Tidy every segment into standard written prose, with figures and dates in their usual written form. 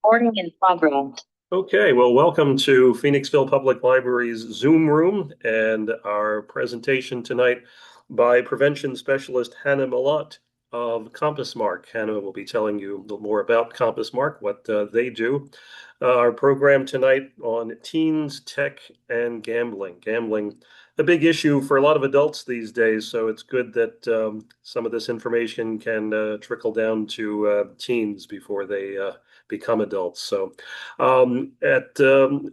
Recording in progress. Okay, well, welcome to Phoenixville Public Library's Zoom room and our presentation tonight by prevention specialist Hannah Mellott of Compass Mark. Hannah will be telling you a little more about Compass Mark, what they do. Our program tonight on teens, tech, and gambling. Gambling, a big issue for a lot of adults these days, so it's good that some of this information can trickle down to teens before they become adults. So at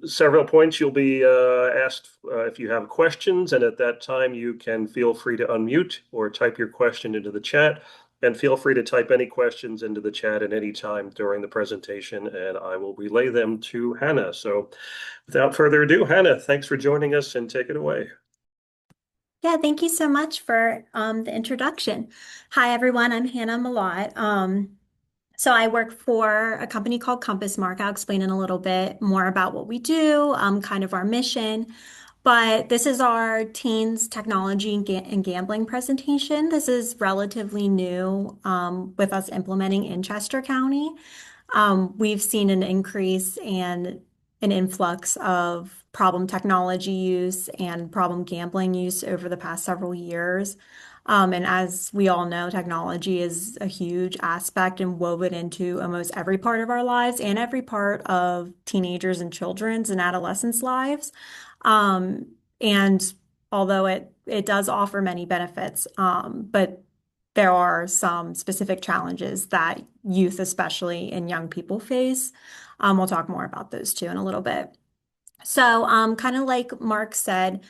several points, you'll be asked if you have questions, and at that time, you can feel free to unmute or type your question into the chat. And feel free to type any questions into the chat at any time during the presentation, and I will relay them to Hannah. So without further ado, Hannah, thanks for joining us and take it away. Yeah, thank you so much for the introduction. Hi, everyone. I'm Hannah Mellott. So I work for a company called Compass Mark. I'll explain in a little bit more about what we do, kind of our mission. But this is our teens technology and gambling presentation. This is relatively new with us implementing in Chester County. We've seen an increase and an influx of problem technology use and problem gambling use over the past several years. And as we all know, technology is a huge aspect and woven into almost every part of our lives and every part of teenagers and children's and adolescents' lives. And although it does offer many benefits, but there are some specific challenges that youth, especially and young people, face. We'll talk more about those too in a little bit. So, kind of like Mark said,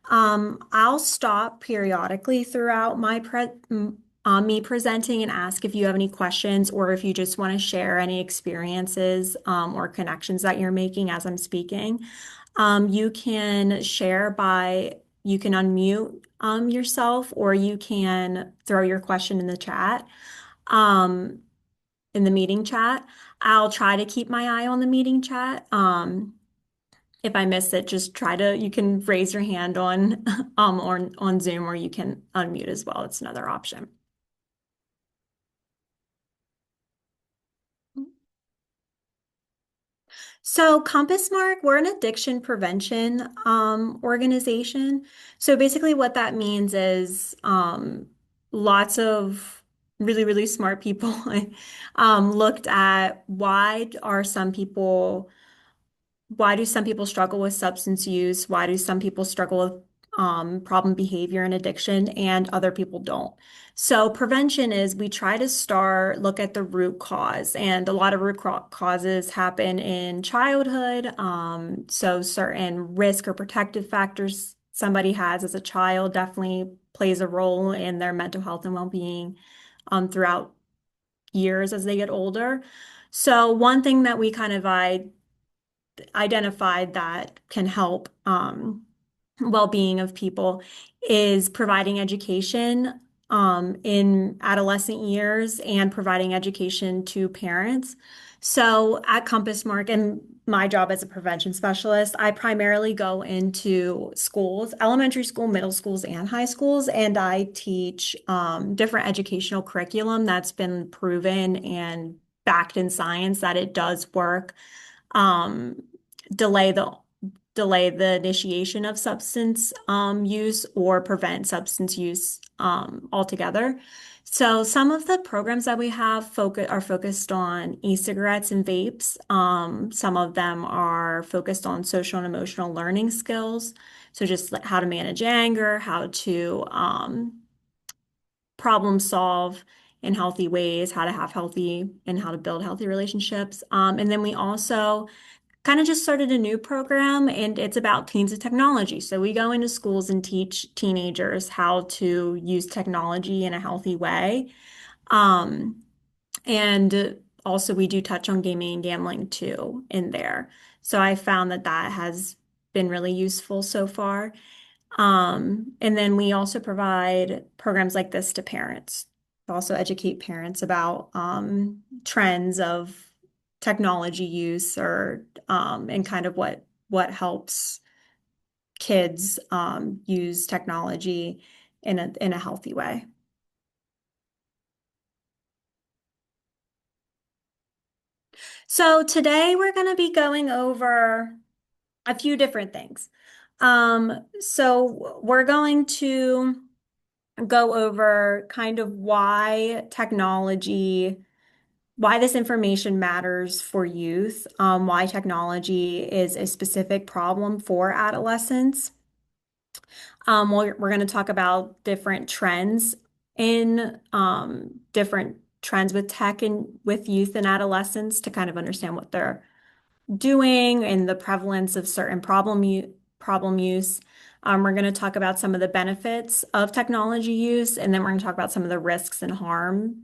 I'll stop periodically throughout me presenting and ask if you have any questions or if you just want to share any experiences or connections that you're making as I'm speaking. You can share you can unmute yourself or you can throw your question in the chat, um, in the meeting chat. I'll try to keep my eye on the meeting chat. If I miss it, you can raise your hand on or on Zoom or you can unmute as well. It's another option. So Compass Mark, we're an addiction prevention organization. So basically what that means is lots of really, really smart people looked at why do some people struggle with substance use? Why do some people struggle with problem behavior and addiction and other people don't? So prevention is we try to look at the root cause, and a lot of causes happen in childhood. So certain risk or protective factors somebody has as a child definitely plays a role in their mental health and well-being throughout years as they get older. So one thing that we kind of identified that can help well-being of people is providing education in adolescent years and providing education to parents. So at Compass Mark, and my job as a prevention specialist, I primarily go into schools, elementary school, middle schools, and high schools, and I teach different educational curriculum that's been proven and backed in science that it does work, um, delay the initiation of substance use or prevent substance use altogether. So some of the programs that we have are focused on e-cigarettes and vapes. Some of them are focused on social and emotional learning skills. So just how to manage anger, how to problem solve in healthy ways, how to have healthy and how to build healthy relationships. And then we also kind of just started a new program and it's about teens and technology. So we go into schools and teach teenagers how to use technology in a healthy way. Um, and also we do touch on gaming and gambling too in there. So I found that that has been really useful so far. And then we also provide programs like this to parents, to also educate parents about trends of technology use or and kind of what helps kids use technology in a healthy way. So today we're going to be going over a few different things. So we're going to go over kind of why this information matters for youth, why technology is a specific problem for adolescents. We're going to talk about different trends in different trends with tech and with youth and adolescents to kind of understand what they're doing and the prevalence of certain problem use. We're going to talk about some of the benefits of technology use, and then we're going to talk about some of the risks and harms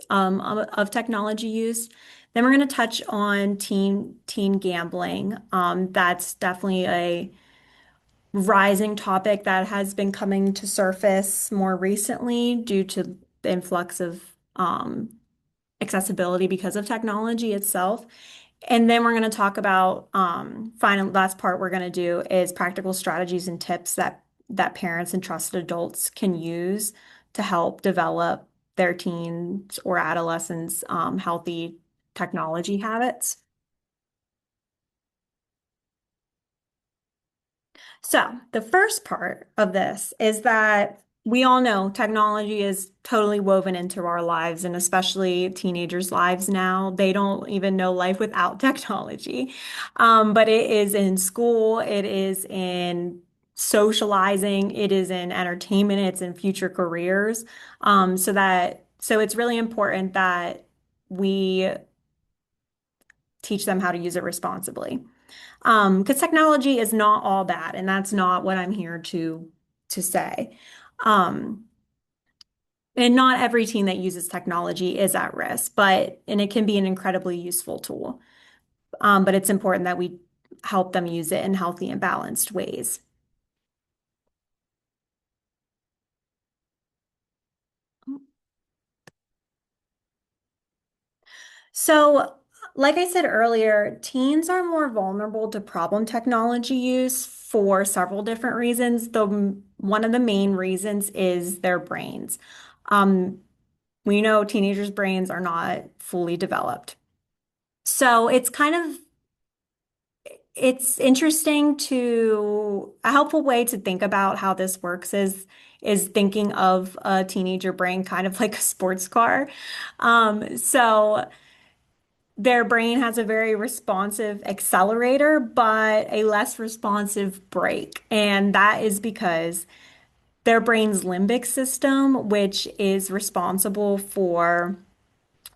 of technology use. Then we're going to touch on teen gambling. That's definitely a rising topic that has been coming to surface more recently due to the influx of accessibility because of technology itself. And then we're going to talk about final last part we're going to do is practical strategies and tips that parents and trusted adults can use to help develop their teens or adolescents healthy technology habits. So, the first part of this is that we all know technology is totally woven into our lives, and especially teenagers' lives now. They don't even know life without technology. But it is in school, it is in socializing, it is in entertainment, it's in future careers. So it's really important that we teach them how to use it responsibly. Because technology is not all bad, and that's not what I'm here to say. Um, and not every teen that uses technology is at risk, and it can be an incredibly useful tool. But it's important that we help them use it in healthy and balanced ways. So, like I said earlier, teens are more vulnerable to problem technology use for several different reasons. One of the main reasons is their brains. Um, we know teenagers' brains are not fully developed. So it's interesting a helpful way to think about how this works is thinking of a teenager brain kind of like a sports car. So their brain has a very responsive accelerator, but a less responsive brake. And that is because their brain's limbic system, which is responsible for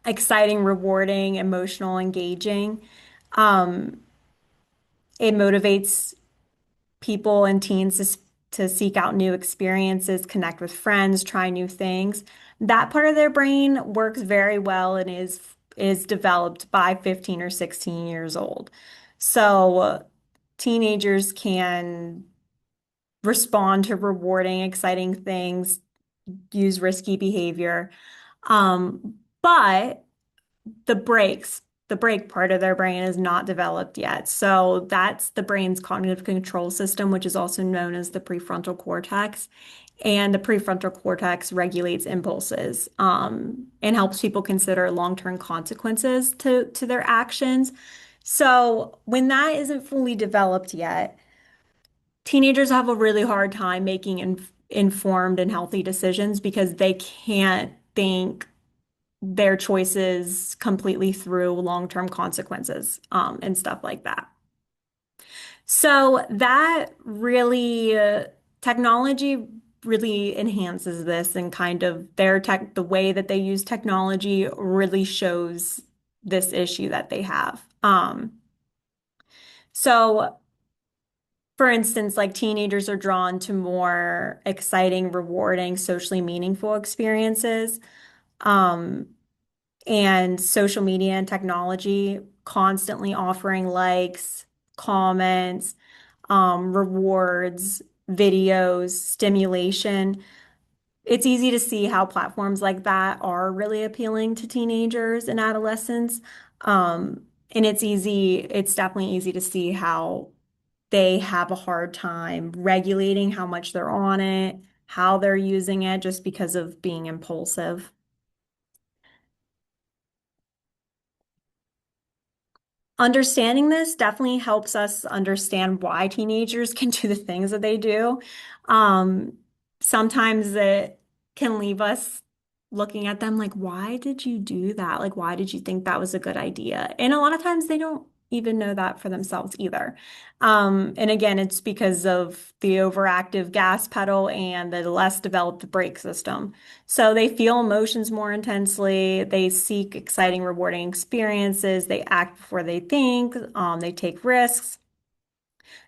exciting, rewarding, emotional, engaging. Um, it motivates people and teens to seek out new experiences, connect with friends, try new things. That part of their brain works very well and is developed by 15 or 16 years old. So teenagers can respond to rewarding, exciting things, use risky behavior. But the brake part of their brain is not developed yet. So that's the brain's cognitive control system, which is also known as the prefrontal cortex. And the prefrontal cortex regulates impulses, and helps people consider long-term consequences to their actions. So when that isn't fully developed yet, teenagers have a really hard time making informed and healthy decisions because they can't think their choices completely through long-term consequences, and stuff like that. So that really, technology really enhances this and kind of the way that they use technology really shows this issue that they have. So for instance, like teenagers are drawn to more exciting, rewarding, socially meaningful experiences. Um, and social media and technology constantly offering likes, comments, rewards, videos, stimulation. It's easy to see how platforms like that are really appealing to teenagers and adolescents. And it's definitely easy to see how they have a hard time regulating how much they're on it, how they're using it, just because of being impulsive. Understanding this definitely helps us understand why teenagers can do the things that they do. Um, Sometimes it can leave us looking at them like, why did you do that? Like, why did you think that was a good idea? And a lot of times they don't even know that for themselves either. And again, it's because of the overactive gas pedal and the less developed brake system. So they feel emotions more intensely. They seek exciting, rewarding experiences. They act before they think. They take risks.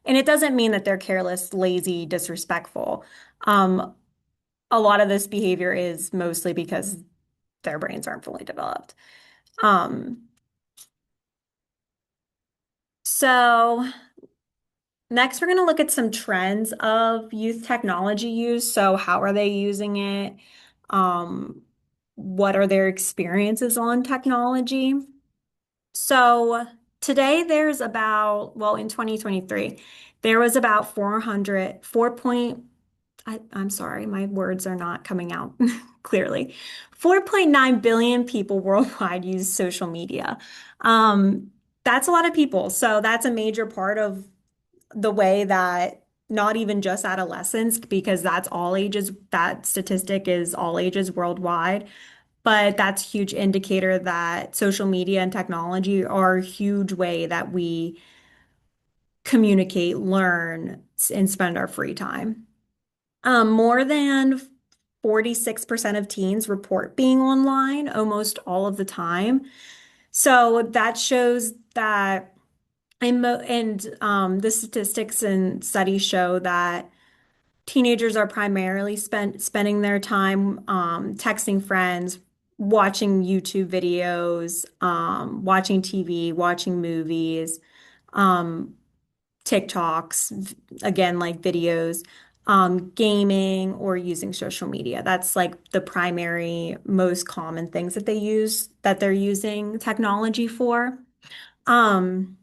And it doesn't mean that they're careless, lazy, disrespectful. Um, a lot of this behavior is mostly because their brains aren't fully developed. Um, so next, we're going to look at some trends of youth technology use. So how are they using it? Um, what are their experiences on technology? So today there's about, well, in 2023, there was about 400, 4 point, I'm sorry, my words are not coming out clearly. 4.9 billion people worldwide use social media. Um, that's a lot of people. So that's a major part of the way that not even just adolescents, because that's all ages, that statistic is all ages worldwide. But that's a huge indicator that social media and technology are a huge way that we communicate, learn, and spend our free time. More than 46% of teens report being online almost all of the time. So that shows that, and the statistics and studies show that teenagers are primarily spending their time texting friends, watching YouTube videos, watching TV, watching movies, um, TikToks, again, like videos, gaming, or using social media. That's like the primary, most common things that they're using technology for. Um,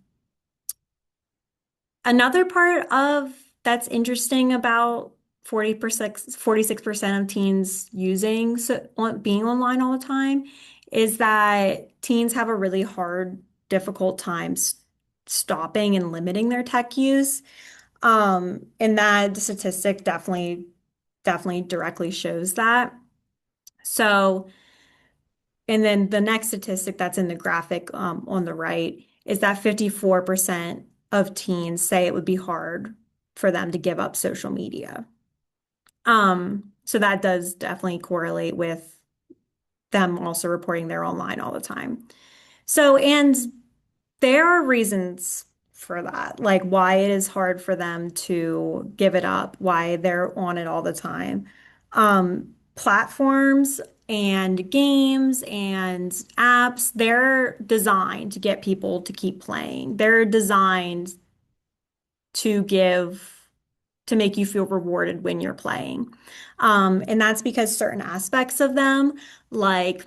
Another part of that's interesting about 46% of teens being online all the time is that teens have a really hard, difficult time stopping and limiting their tech use. And that statistic definitely directly shows that. So, and then the next statistic that's in the graphic on the right is that 54% of teens say it would be hard for them to give up social media. So that does definitely correlate with them also reporting they're online all the time. So, and there are reasons for that, like why it is hard for them to give it up, why they're on it all the time. Platforms and games and apps, they're designed to get people to keep playing. They're designed to to make you feel rewarded when you're playing. And that's because certain aspects of them, like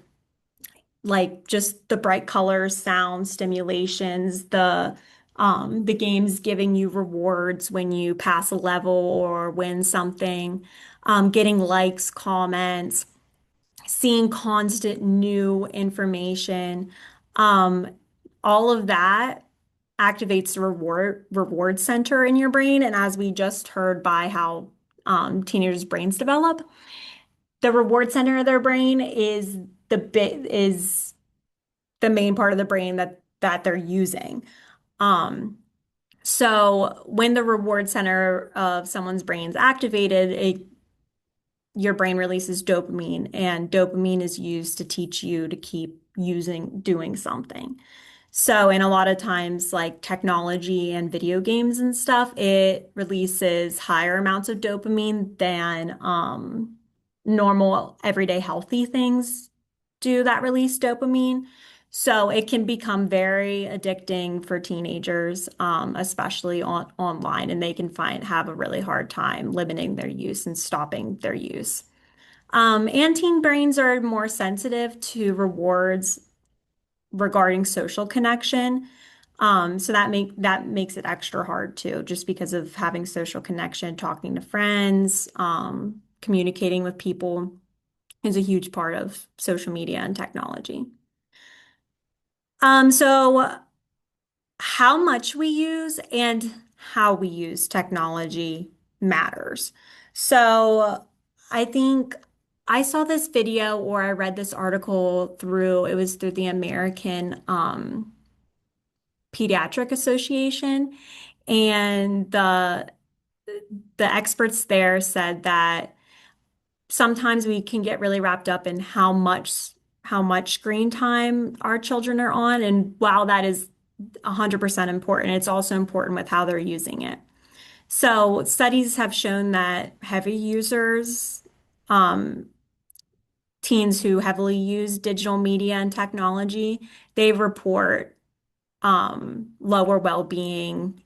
just the bright colors, sound, stimulations, the game's giving you rewards when you pass a level or win something, getting likes, comments, seeing constant new information, um, all of that activates the reward center in your brain. And as we just heard by how teenagers' brains develop, the reward center of their brain is the main part of the brain that they're using. Um, so when the reward center of someone's brain is activated, your brain releases dopamine, and dopamine is used to teach you to keep doing something. So, and a lot of times, like technology and video games and stuff, it releases higher amounts of dopamine than normal, everyday healthy things do that release dopamine. So it can become very addicting for teenagers, especially online, and they can have a really hard time limiting their use and stopping their use. And teen brains are more sensitive to rewards regarding social connection. So that makes it extra hard too, just because of having social connection, talking to friends, communicating with people is a huge part of social media and technology. So how much we use and how we use technology matters. So I think I saw this video or I read this article it was through the American Pediatric Association, and the experts there said that sometimes we can get really wrapped up in how much screen time our children are on. And while that is 100% important, it's also important with how they're using it. So studies have shown that heavy users, um, teens who heavily use digital media and technology, they report lower well-being,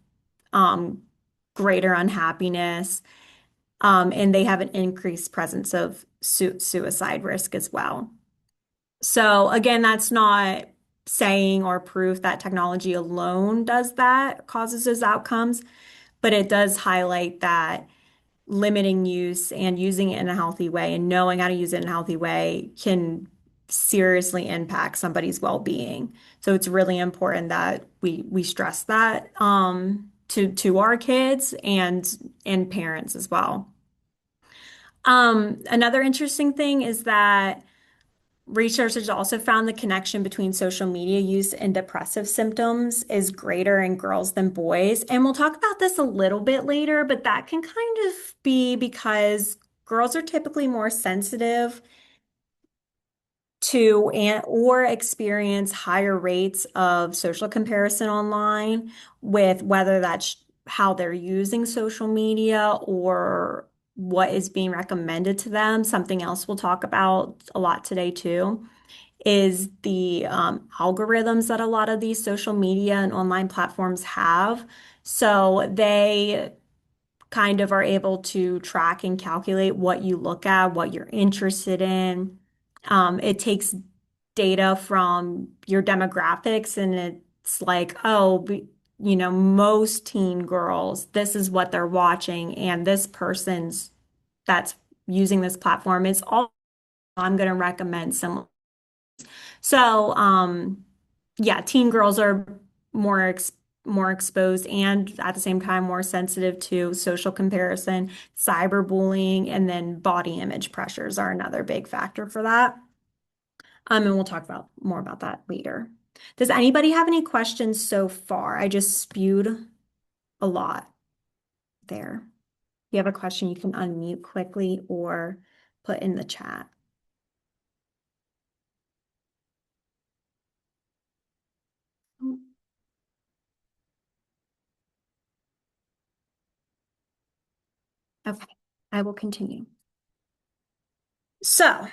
um, greater unhappiness, and they have an increased presence of suicide risk as well. So again, that's not saying or proof that technology alone does that, causes those outcomes, but it does highlight that limiting use and using it in a healthy way and knowing how to use it in a healthy way can seriously impact somebody's well-being. So it's really important that we stress that to our kids and parents as well. Another interesting thing is that researchers also found the connection between social media use and depressive symptoms is greater in girls than boys. And we'll talk about this a little bit later, but that can kind of be because girls are typically more sensitive to and or experience higher rates of social comparison online, with whether that's how they're using social media or what is being recommended to them. Something else we'll talk about a lot today too is the algorithms that a lot of these social media and online platforms have. So they kind of are able to track and calculate what you look at, what you're interested in. It takes data from your demographics, and it's like, oh, most teen girls, this is what they're watching, and this person's that's using this platform is all I'm going to recommend similar. So, yeah, teen girls are more more exposed and at the same time more sensitive to social comparison, cyberbullying, and then body image pressures are another big factor for that. And we'll talk about more about that later. Does anybody have any questions so far? I just spewed a lot there. If you have a question, you can unmute quickly or put in the chat. Okay, I will continue. So,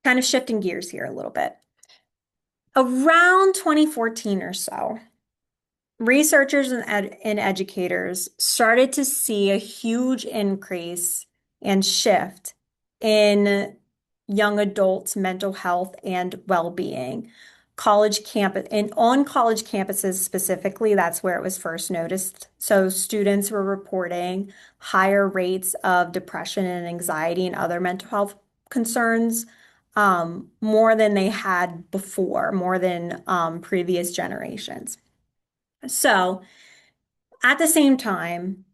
kind of shifting gears here a little bit. Around 2014 or so, researchers and educators started to see a huge increase and shift in young adults' mental health and well-being. College campus and on college campuses specifically, that's where it was first noticed. So students were reporting higher rates of depression and anxiety and other mental health concerns, more than they had before, more than previous generations. So at the same time,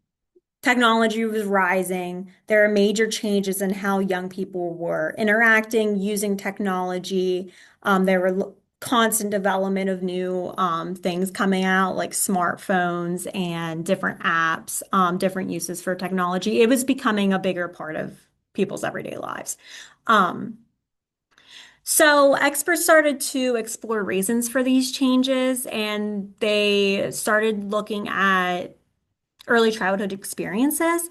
technology was rising. There are major changes in how young people were interacting, using technology. There were constant development of new things coming out, like smartphones and different apps, different uses for technology. It was becoming a bigger part of people's everyday lives. Um, so experts started to explore reasons for these changes, and they started looking at early childhood experiences,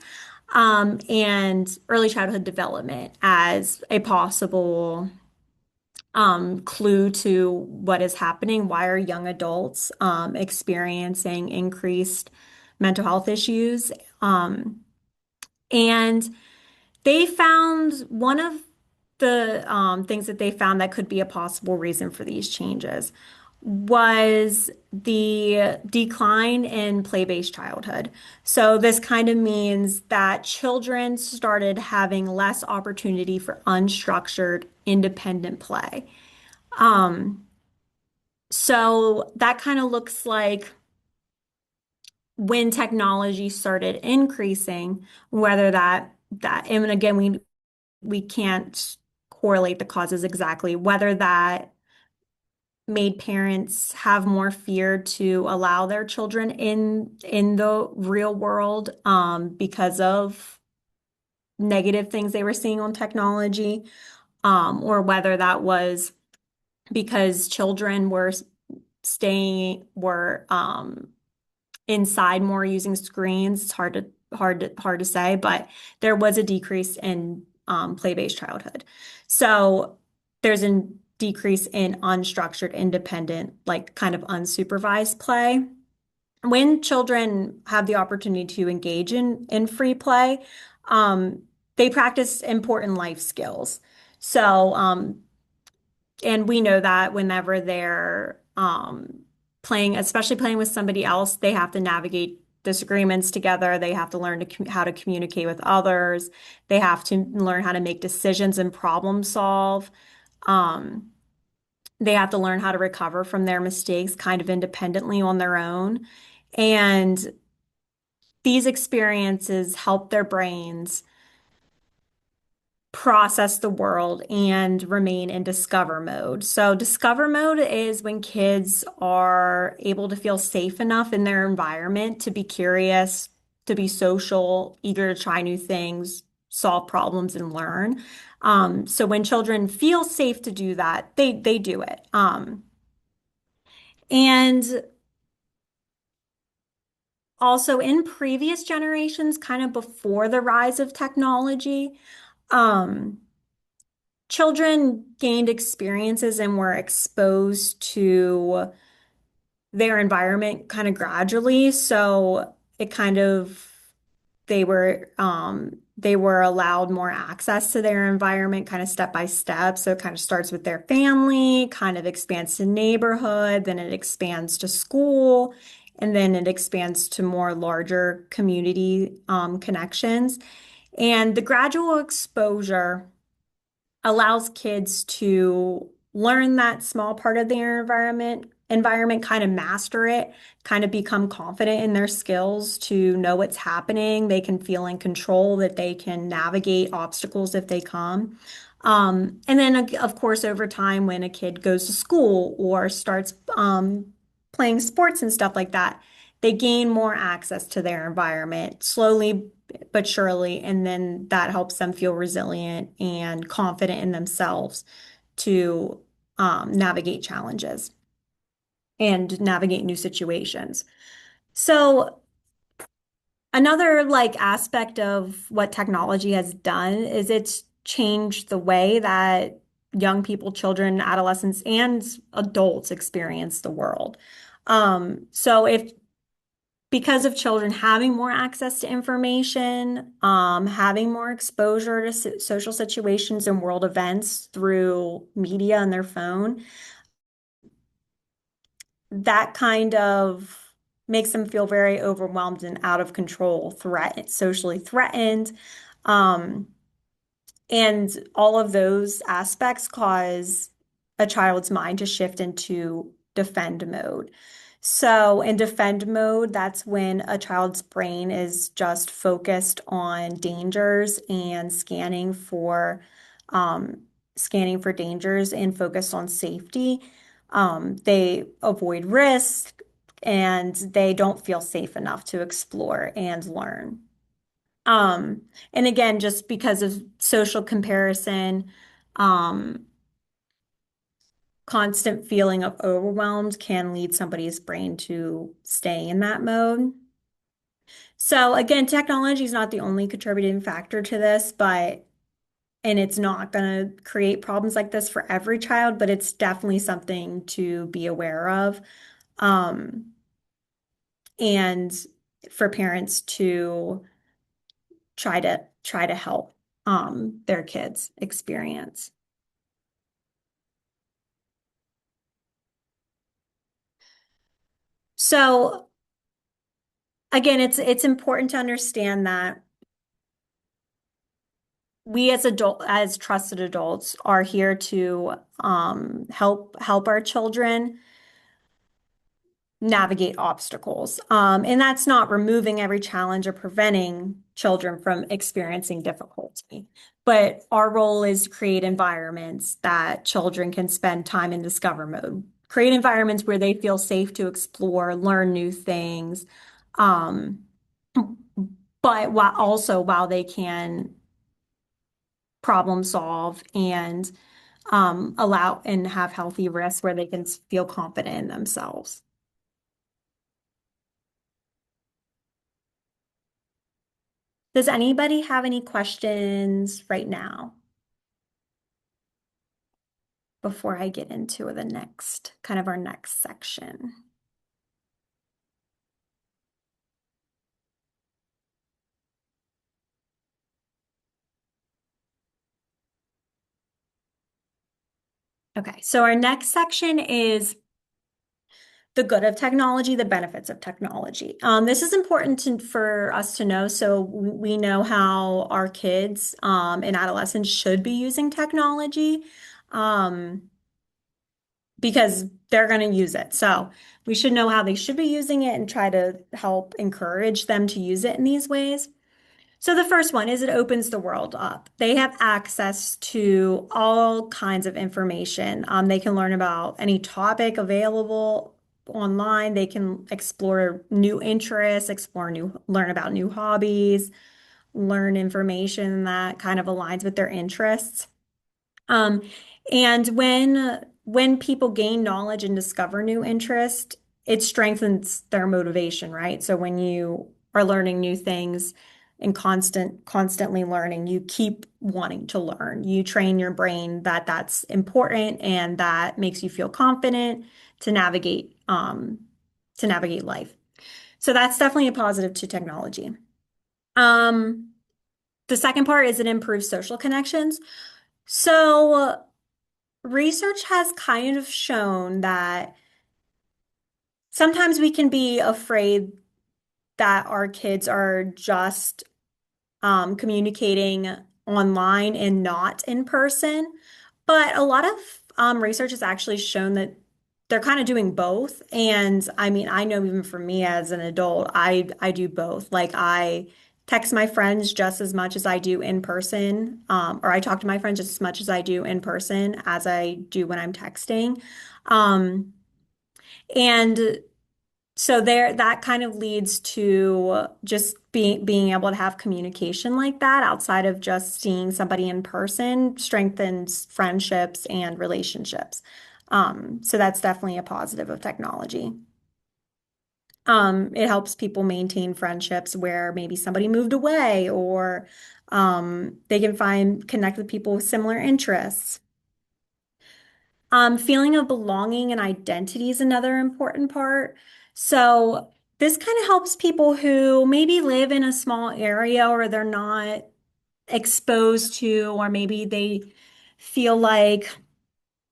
and early childhood development as a possible clue to what is happening. Why are young adults experiencing increased mental health issues? And they found one of the things that they found that could be a possible reason for these changes was the decline in play-based childhood. So this kind of means that children started having less opportunity for unstructured, independent play. Um, So that kind of looks like when technology started increasing, whether and again, we can't correlate the causes exactly, whether that made parents have more fear to allow their children in the real world because of negative things they were seeing on technology, or whether that was because children were inside more using screens. It's hard to say, but there was a decrease in play-based childhood. So there's a decrease in unstructured, independent, like kind of unsupervised play. When children have the opportunity to engage in free play, um, they practice important life skills. So and we know that whenever they're playing, especially playing with somebody else, they have to navigate disagreements together. They have to learn how to communicate with others. They have to learn how to make decisions and problem solve. Um, they have to learn how to recover from their mistakes kind of independently on their own. And these experiences help their brains process the world and remain in discover mode. So, discover mode is when kids are able to feel safe enough in their environment to be curious, to be social, eager to try new things, solve problems, and learn. So, when children feel safe to do that, they do it. And also in previous generations, kind of before the rise of technology, um, children gained experiences and were exposed to their environment kind of gradually. So it kind of they were allowed more access to their environment kind of step by step. So it kind of starts with their family, kind of expands to neighborhood, then it expands to school, and then it expands to more larger community connections. And the gradual exposure allows kids to learn that small part of their environment, kind of master it, kind of become confident in their skills to know what's happening. They can feel in control, that they can navigate obstacles if they come. And then, of course, over time, when a kid goes to school or starts playing sports and stuff like that, they gain more access to their environment slowly but surely, and then that helps them feel resilient and confident in themselves to navigate challenges and navigate new situations. So another like aspect of what technology has done is it's changed the way that young people, children, adolescents, and adults experience the world. So if because of children having more access to information, having more exposure to social situations and world events through media and their phone, that kind of makes them feel very overwhelmed and out of control, socially threatened. Um, and all of those aspects cause a child's mind to shift into defend mode. So, in defend mode, that's when a child's brain is just focused on dangers and um, scanning for dangers and focused on safety. They avoid risk and they don't feel safe enough to explore and learn. And again, just because of social comparison, um, constant feeling of overwhelmed can lead somebody's brain to stay in that mode. So again, technology is not the only contributing factor to this, and it's not going to create problems like this for every child, but it's definitely something to be aware of. Um, and for parents to try to help their kids experience. So again, it's important to understand that we as trusted adults are here to help our children. navigate obstacles. And that's not removing every challenge or preventing children from experiencing difficulty. But our role is to create environments that children can spend time in discover mode, create environments where they feel safe to explore, learn new things, um, but while they can problem solve and allow and have healthy risks where they can feel confident in themselves. Does anybody have any questions right now before I get into the next, kind of our next section? Okay, so our next section is the good of technology, the benefits of technology. This is important for us to know so we know how our kids and adolescents should be using technology um, because they're going to use it. So we should know how they should be using it and try to help encourage them to use it in these ways. So the first one is it opens the world up. They have access to all kinds of information. They can learn about any topic available online. They can explore new interests, learn about new hobbies, learn information that kind of aligns with their interests. Um, and when people gain knowledge and discover new interest, it strengthens their motivation, right? So when you are learning new things and constantly learning, you keep wanting to learn. You train your brain that that's important and that makes you feel confident to navigate life. So that's definitely a positive to technology. Um, the second part is it improves social connections. So research has kind of shown that sometimes we can be afraid that our kids are just communicating online and not in person. But a lot of research has actually shown that they're kind of doing both. And I mean, I know even for me as an adult, I do both. Like I text my friends just as much as I do in person, or I talk to my friends just as much as I do in person as I do when I'm texting. Um, and so there, that kind of leads to just being able to have communication like that outside of just seeing somebody in person strengthens friendships and relationships. So that's definitely a positive of technology. It helps people maintain friendships where maybe somebody moved away or they can connect with people with similar interests. Feeling of belonging and identity is another important part. So this kind of helps people who maybe live in a small area or they're not exposed to, or maybe they feel like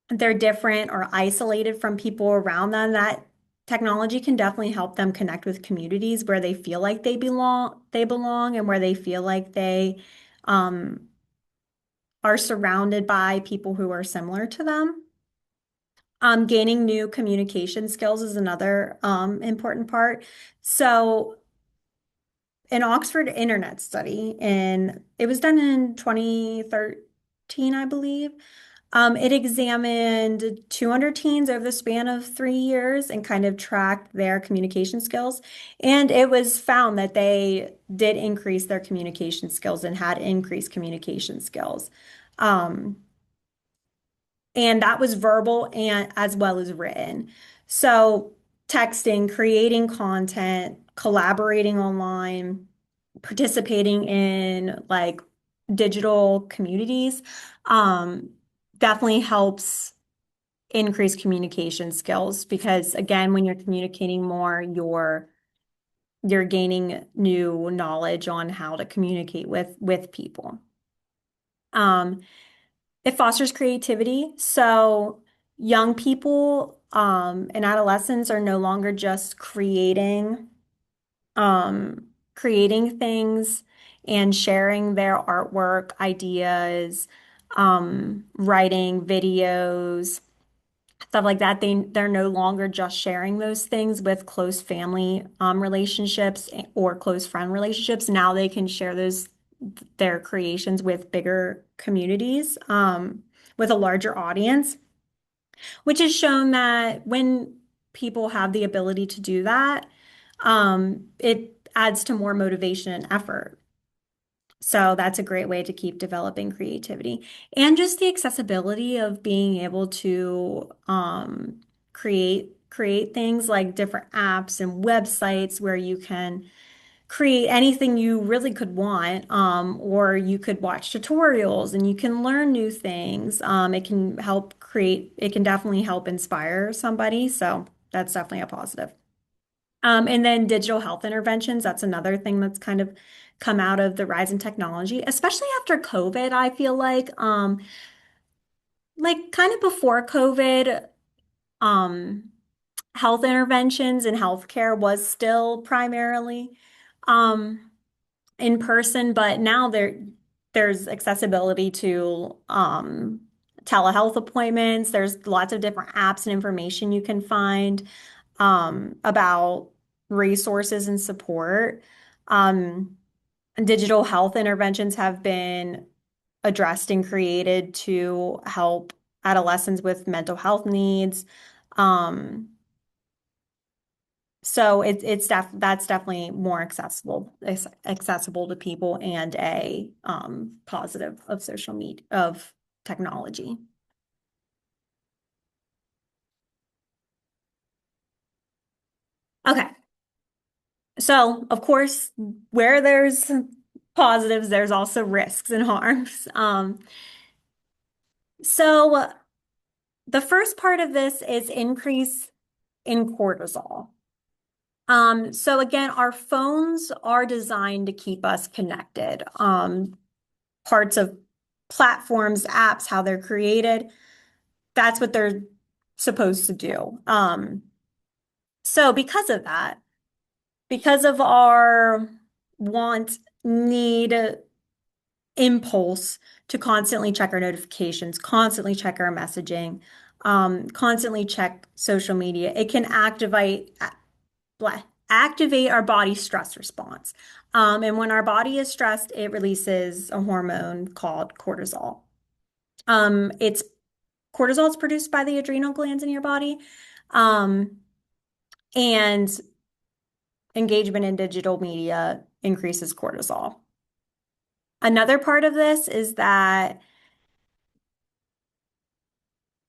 they're different or isolated from people around them. That technology can definitely help them connect with communities where they feel like they belong and where they feel like they um, are surrounded by people who are similar to them. Gaining new communication skills is another important part. So, an Oxford Internet study, and it was done in 2013, I believe. It examined 200 teens over the span of 3 years and kind of tracked their communication skills. And it was found that they did increase their communication skills and had increased communication skills. Um, and that was verbal and as well as written. So texting, creating content, collaborating online, participating in like digital communities, um, definitely helps increase communication skills because again, when you're communicating more, you're gaining new knowledge on how to communicate with people. Um, It fosters creativity. So young people and adolescents are no longer just creating things and sharing their artwork, ideas, writing videos, stuff like that. They're no longer just sharing those things with close family relationships or close friend relationships. Now they can share their creations with bigger communities, with a larger audience, which has shown that when people have the ability to do that, it adds to more motivation and effort. So that's a great way to keep developing creativity. And just the accessibility of being able to create things like different apps and websites where you can create anything you really could want, or you could watch tutorials and you can learn new things. It can definitely help inspire somebody. So that's definitely a positive. And then digital health interventions, that's another thing that's kind of come out of the rise in technology, especially after COVID, I feel like kind of before COVID, um, health interventions and healthcare was still primarily um, in person, but now there's accessibility to telehealth appointments. There's lots of different apps and information you can find about resources and support. Um, Digital health interventions have been addressed and created to help adolescents with mental health needs. Um, so that's definitely more accessible to people and a positive of social media of technology. Okay. So, of course, where there's positives, there's also risks and harms. So the first part of this is increase in cortisol. So again, our phones are designed to keep us connected. Parts of platforms, apps, how they're created, that's what they're supposed to do. So because of that, because of our want, need, impulse to constantly check our notifications, constantly check our messaging, constantly check social media, it can activate our body's stress response. And when our body is stressed, it releases a hormone called cortisol. It's cortisol is produced by the adrenal glands in your body. Um, and engagement in digital media increases cortisol. Another part of this is that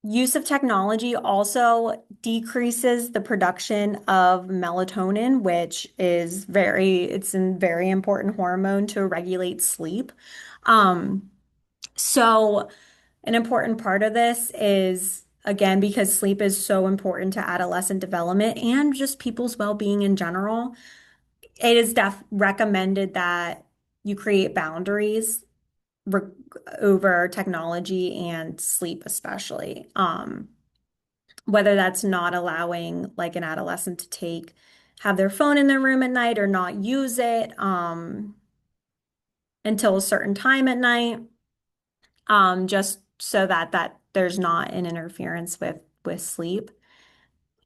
use of technology also decreases the production of melatonin, which is it's a very important hormone to regulate sleep. So an important part of this is, again, because sleep is so important to adolescent development and just people's well-being in general, it is recommended that you create boundaries re over technology and sleep, especially. Whether that's not allowing like an adolescent to have their phone in their room at night or not use it until a certain time at night, just so that there's not an interference with sleep.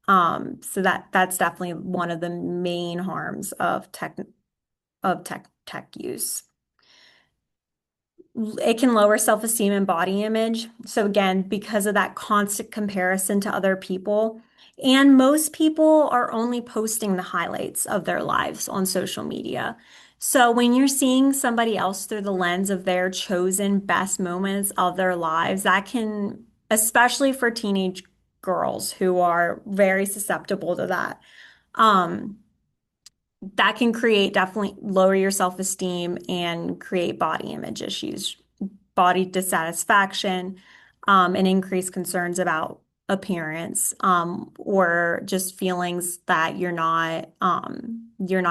So that's definitely one of the main harms of tech use. It can lower self-esteem and body image. So again, because of that constant comparison to other people, and most people are only posting the highlights of their lives on social media. So when you're seeing somebody else through the lens of their chosen best moments of their lives, that can, especially for teenage girls who are very susceptible to that can create definitely lower your self-esteem and create body image issues, body dissatisfaction, and increased concerns about appearance, or just feelings that you're not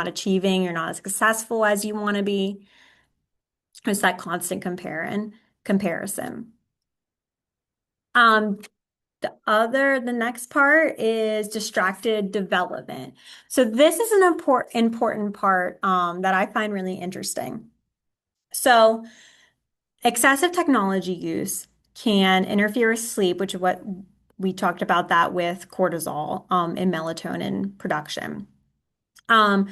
achieving, you're not as successful as you want to be. It's that constant comparison. Um, the next part is distracted development. So this is an important part that I find really interesting. So excessive technology use can interfere with sleep, which is what we talked about that with cortisol and melatonin production. Um,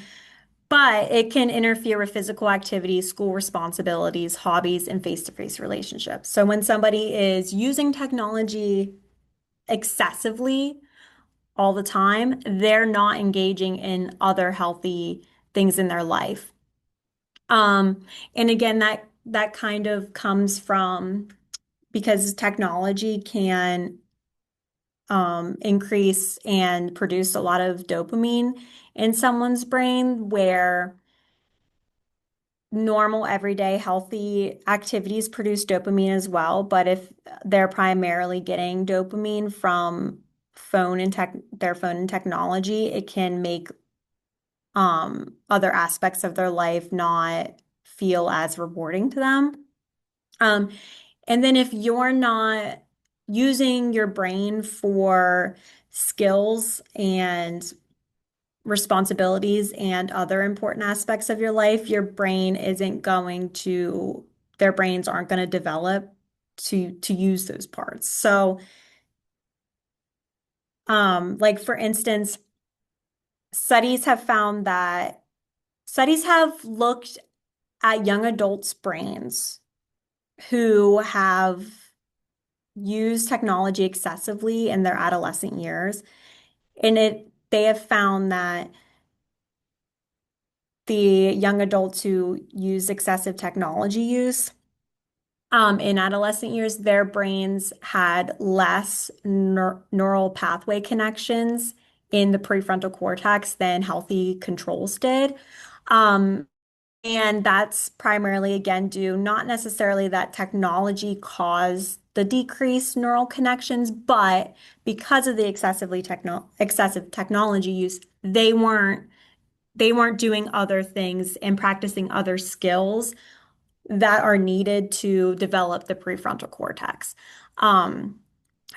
but it can interfere with physical activities, school responsibilities, hobbies, and face-to-face relationships. So when somebody is using technology excessively all the time, they're not engaging in other healthy things in their life. And again, that kind of comes from because technology can increase and produce a lot of dopamine in someone's brain where normal, everyday, healthy activities produce dopamine as well. But if they're primarily getting dopamine from their phone and technology, it can make other aspects of their life not feel as rewarding to them. Um, and then if you're not using your brain for skills and responsibilities and other important aspects of your life, their brains aren't going to develop to use those parts. So, like for instance, studies have looked at young adults' brains who have used technology excessively in their adolescent years, and they have found that the young adults who use excessive technology use in adolescent years, their brains had less neural pathway connections in the prefrontal cortex than healthy controls did. Um, and that's primarily, again, due not necessarily that technology caused the decreased neural connections, but because of the excessive technology use, they weren't doing other things and practicing other skills that are needed to develop the prefrontal cortex. Um,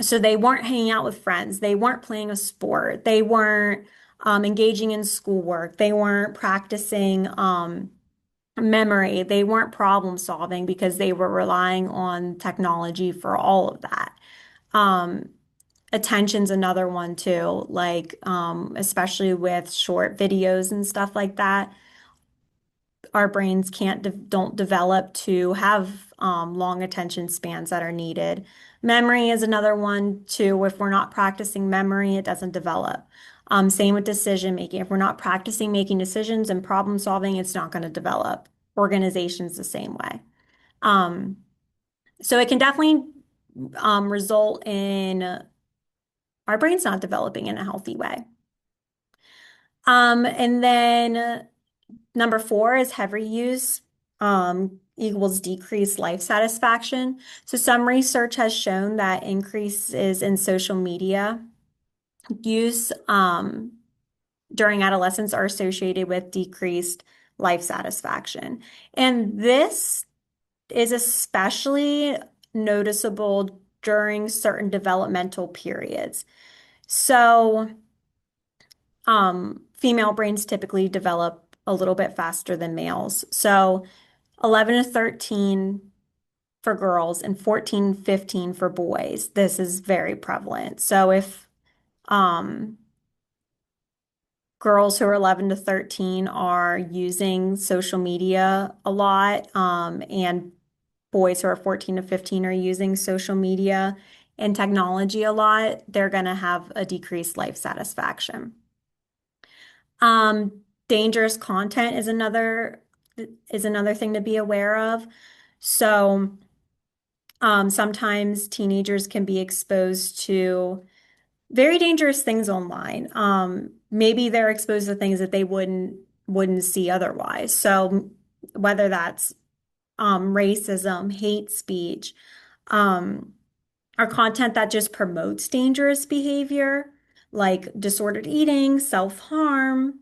so they weren't hanging out with friends, they weren't playing a sport, they weren't engaging in schoolwork, they weren't practicing memory, they weren't problem solving because they were relying on technology for all of that. Um, Attention's another one too, like especially with short videos and stuff like that. Our brains don't develop to have long attention spans that are needed. Memory is another one too. If we're not practicing memory, it doesn't develop. Same with decision making. If we're not practicing making decisions and problem solving, it's not going to develop. Organization's the same way. Um, so it can definitely result in our brains not developing in a healthy way. And then number four is heavy use equals decreased life satisfaction. So some research has shown that increases in social media use during adolescence are associated with decreased life satisfaction. And this is especially noticeable during certain developmental periods. So, female brains typically develop a little bit faster than males. So 11 to 13 for girls and 14, 15 for boys. This is very prevalent. So if um, girls who are 11 to 13 are using social media a lot, and boys who are 14 to 15 are using social media and technology a lot, they're going to have a decreased life satisfaction. Dangerous content is another thing to be aware of. So, sometimes teenagers can be exposed to very dangerous things online. Maybe they're exposed to things that they wouldn't see otherwise. So, whether that's racism, hate speech, um, or content that just promotes dangerous behavior, like disordered eating, self-harm,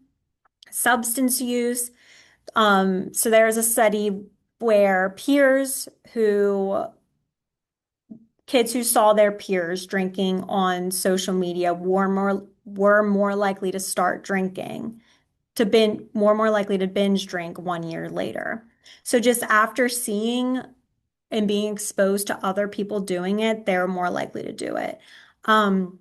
substance use. So there's a study where kids who saw their peers drinking on social media were more likely to start drinking, more likely to binge drink 1 year later. So just after seeing and being exposed to other people doing it, they're more likely to do it. Um,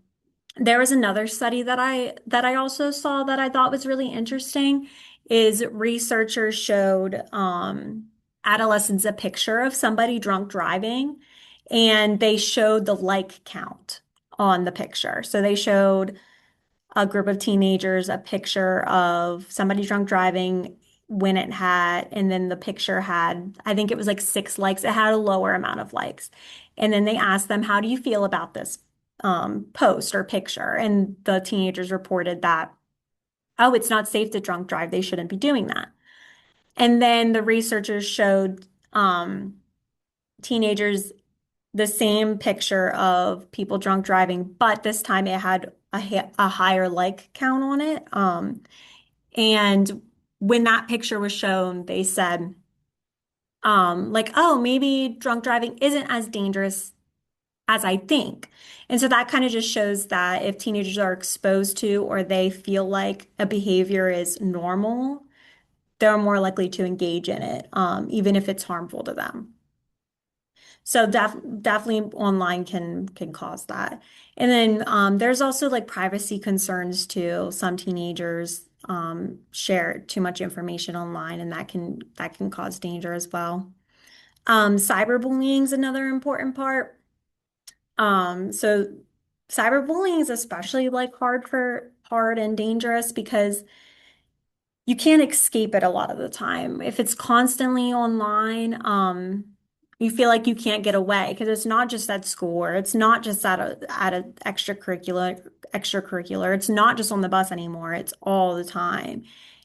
there was another study that I also saw that I thought was really interesting is researchers showed adolescents a picture of somebody drunk driving, and they showed the like count on the picture. So they showed a group of teenagers a picture of somebody drunk driving when it had, and then the picture had, I think it was like 6 likes. It had a lower amount of likes. And then they asked them, how do you feel about this post or picture? And the teenagers reported that, oh, it's not safe to drunk drive. They shouldn't be doing that. And then the researchers showed teenagers the same picture of people drunk driving, but this time it had a higher like count on it. And when that picture was shown, they said, like, oh, maybe drunk driving isn't as dangerous as I think. And so that kind of just shows that if teenagers are exposed to or they feel like a behavior is normal, they're more likely to engage in it, even if it's harmful to them. So definitely online can cause that. And then there's also like privacy concerns too. Some teenagers share too much information online, and that can cause danger as well. Cyberbullying is another important part. So cyberbullying is especially like hard and dangerous because you can't escape it a lot of the time. If it's constantly online, you feel like you can't get away because it's not just at school or it's not just at a extracurricular. It's not just on the bus anymore. It's all the time.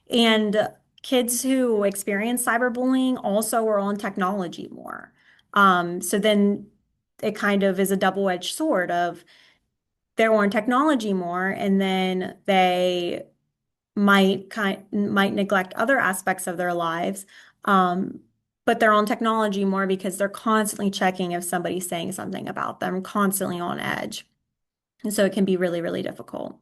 And kids who experience cyberbullying also are on technology more. So then it kind of is a double-edged sword of they're on technology more and then they might neglect other aspects of their lives. Um, but they're on technology more because they're constantly checking if somebody's saying something about them, constantly on edge. And so it can be really, really difficult.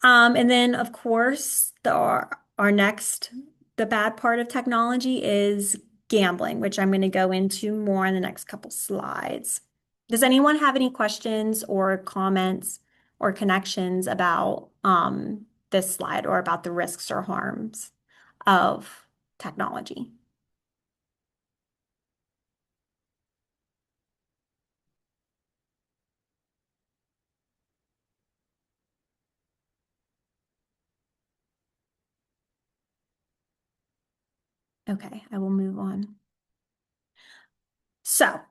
And then, of course, our next, the bad part of technology is gambling, which I'm going to go into more in the next couple slides. Does anyone have any questions or comments or connections about this slide or about the risks or harms of technology? Okay, I will move on. So,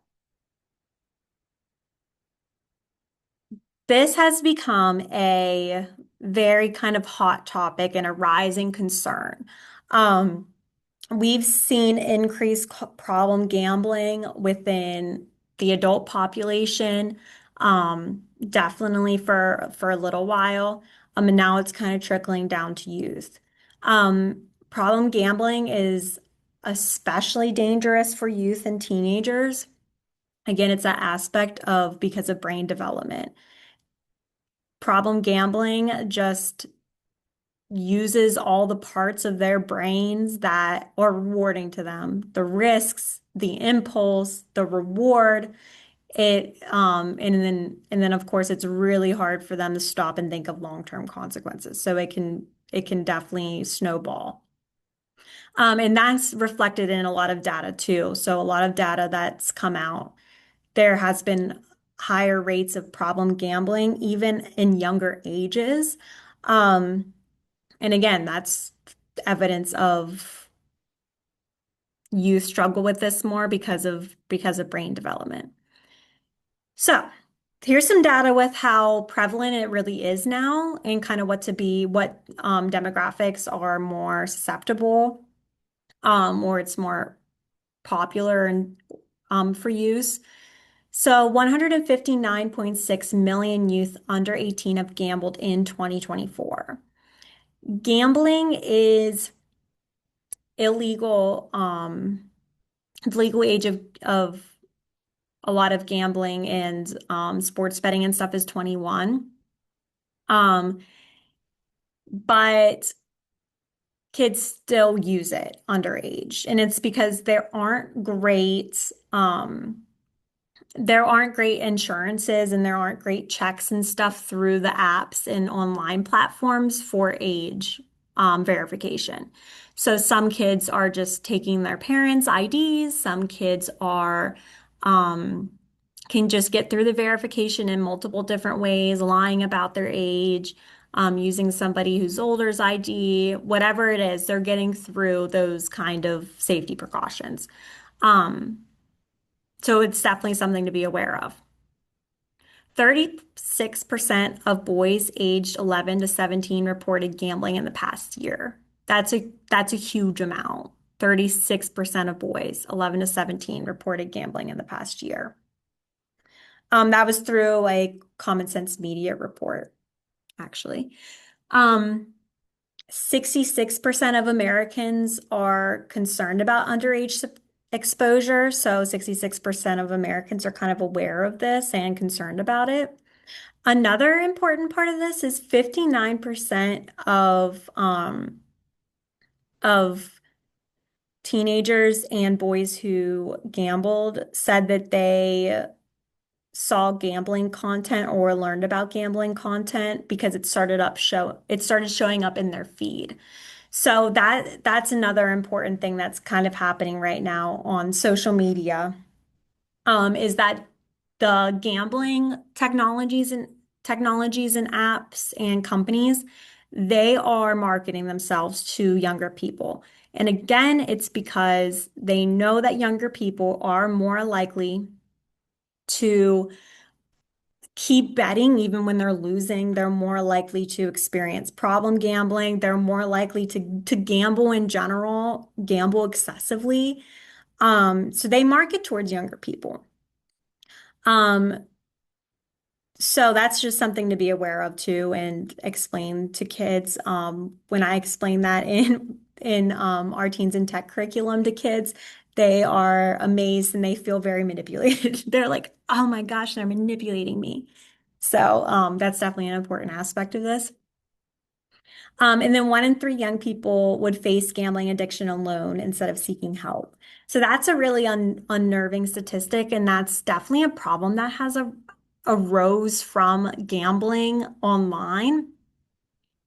this has become a very kind of hot topic and a rising concern. Um, we've seen increased problem gambling within the adult population, definitely for a little while, and now it's kind of trickling down to youth. Problem gambling is especially dangerous for youth and teenagers. Again, it's that aspect of because of brain development. Problem gambling just uses all the parts of their brains that are rewarding to them, the risks, the impulse, the reward. And then of course it's really hard for them to stop and think of long-term consequences. So it can definitely snowball. And that's reflected in a lot of data too. So a lot of data that's come out, there has been higher rates of problem gambling even in younger ages. And again, that's evidence of youth struggle with this more because of brain development. So here's some data with how prevalent it really is now and kind of what demographics are more susceptible, or it's more popular and for use. So 159.6 million youth under 18 have gambled in 2024. Gambling is illegal. The legal age of a lot of gambling and sports betting and stuff is 21. Um, but kids still use it underage, and it's because there aren't great there aren't great insurances and there aren't great checks and stuff through the apps and online platforms for age verification. So some kids are just taking their parents' IDs. Some kids are um, can just get through the verification in multiple different ways, lying about their age, using somebody who's older's ID, whatever it is, they're getting through those kind of safety precautions. Um, so it's definitely something to be aware of. 36% of boys aged 11 to 17 reported gambling in the past year. That's a huge amount. 36% of boys 11 to 17 reported gambling in the past year. That was through a Common Sense Media report, actually. Um, 66% of Americans are concerned about underage exposure. So 66% of Americans are kind of aware of this and concerned about it. Another important part of this is 59% of teenagers and boys who gambled said that they saw gambling content or learned about gambling content because it started showing up in their feed. So that's another important thing that's kind of happening right now on social media, is that the gambling technologies and apps and companies, they are marketing themselves to younger people. And again, it's because they know that younger people are more likely to keep betting even when they're losing. They're more likely to experience problem gambling. They're more likely to gamble in general, gamble excessively. So they market towards younger people. Um, so that's just something to be aware of too, and explain to kids. When I explain that in our teens in tech curriculum to kids, they are amazed and they feel very manipulated. They're like, "Oh my gosh, they're manipulating me." So that's definitely an important aspect of this. And then 1 in 3 young people would face gambling addiction alone instead of seeking help. So that's a really unnerving statistic, and that's definitely a problem that has arose from gambling online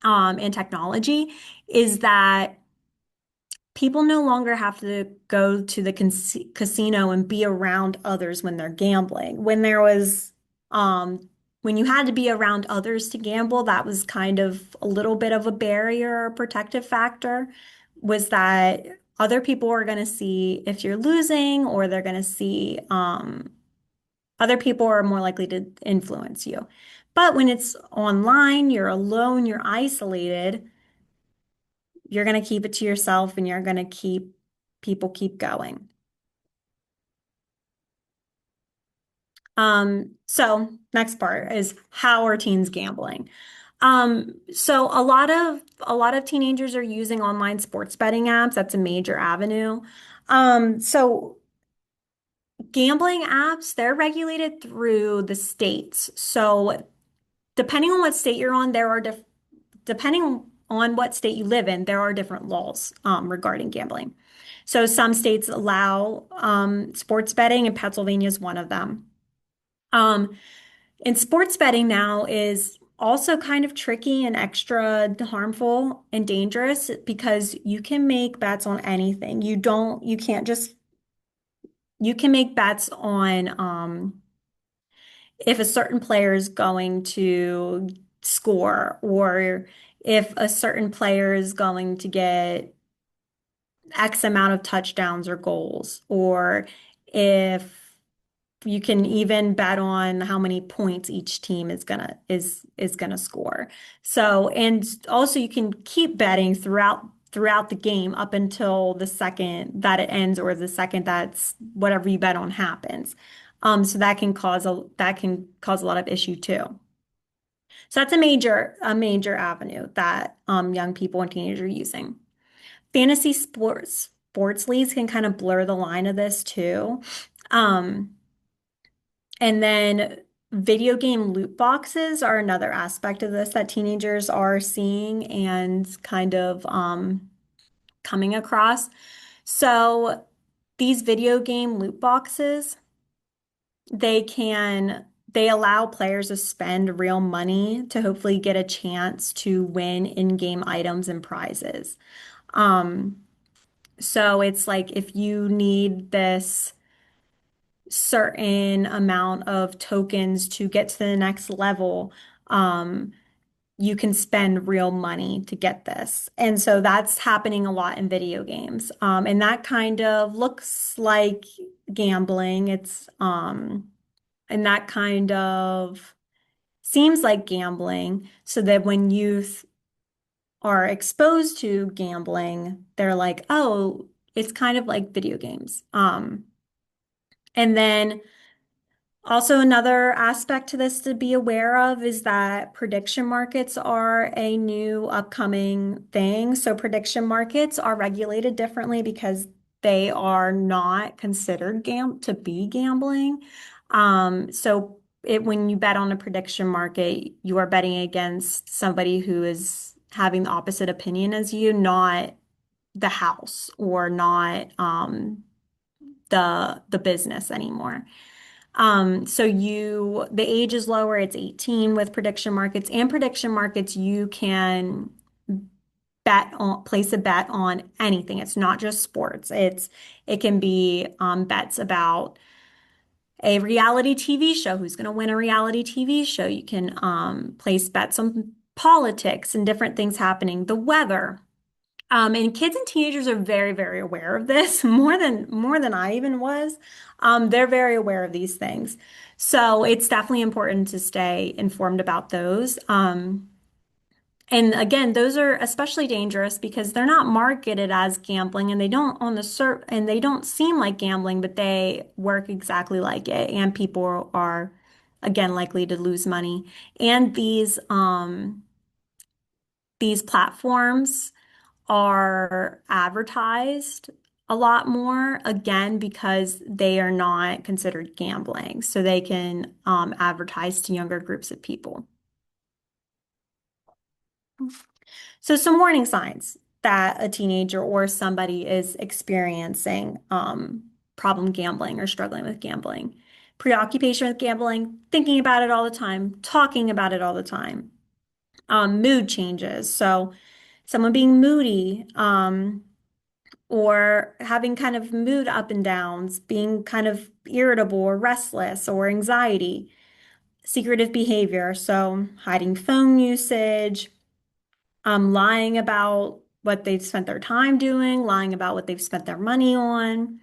and technology, is that people no longer have to go to the casino and be around others when they're gambling. When you had to be around others to gamble, that was kind of a little bit of a barrier or protective factor, was that other people are going to see if you're losing, or they're going to see, other people are more likely to influence you. But when it's online, you're alone, you're isolated, you're going to keep it to yourself and you're going to keep people keep going. So next part is, how are teens gambling? So a lot of teenagers are using online sports betting apps. That's a major avenue. So gambling apps, they're regulated through the states. So depending on what state you're on, depending on what state you live in, there are different laws regarding gambling. So some states allow sports betting, and Pennsylvania is one of them. Um, and sports betting now is also kind of tricky and extra harmful and dangerous because you can make bets on anything. You can't just, you can make bets on if a certain player is going to score, or if a certain player is going to get X amount of touchdowns or goals, or if you can even bet on how many points each team is gonna score. So, and also you can keep betting throughout the game up until the second that it ends, or the second that's whatever you bet on happens. So that can cause a lot of issue too. So that's a major avenue that young people and teenagers are using. Fantasy sports leagues can kind of blur the line of this too. Um, and then video game loot boxes are another aspect of this that teenagers are seeing and kind of coming across. So these video game loot boxes, they allow players to spend real money to hopefully get a chance to win in-game items and prizes. Um, so it's like if you need this certain amount of tokens to get to the next level, um, you can spend real money to get this. And so that's happening a lot in video games. And that kind of looks like gambling. And that kind of seems like gambling, so that when youth are exposed to gambling, they're like, oh, it's kind of like video games. And then also, another aspect to this to be aware of is that prediction markets are a new upcoming thing. So, prediction markets are regulated differently because they are not considered to be gambling. When you bet on a prediction market, you are betting against somebody who is having the opposite opinion as you, not the house or not the business anymore. The age is lower, it's 18 with prediction markets. And prediction markets, you can place a bet on anything. It's not just sports. It can be bets about a reality TV show, who's going to win a reality TV show. You can place bets on politics and different things happening, the weather. And kids and teenagers are very, very aware of this, more than I even was. They're very aware of these things. So it's definitely important to stay informed about those. And again, those are especially dangerous because they're not marketed as gambling and they don't seem like gambling, but they work exactly like it. And people are again likely to lose money. And these platforms are advertised a lot more, again, because they are not considered gambling. So they can advertise to younger groups of people. So, some warning signs that a teenager or somebody is experiencing problem gambling or struggling with gambling. Preoccupation with gambling, thinking about it all the time, talking about it all the time. Mood changes. So, someone being moody, or having kind of mood up and downs, being kind of irritable or restless or anxiety, secretive behavior, so hiding phone usage, lying about what they've spent their time doing, lying about what they've spent their money on,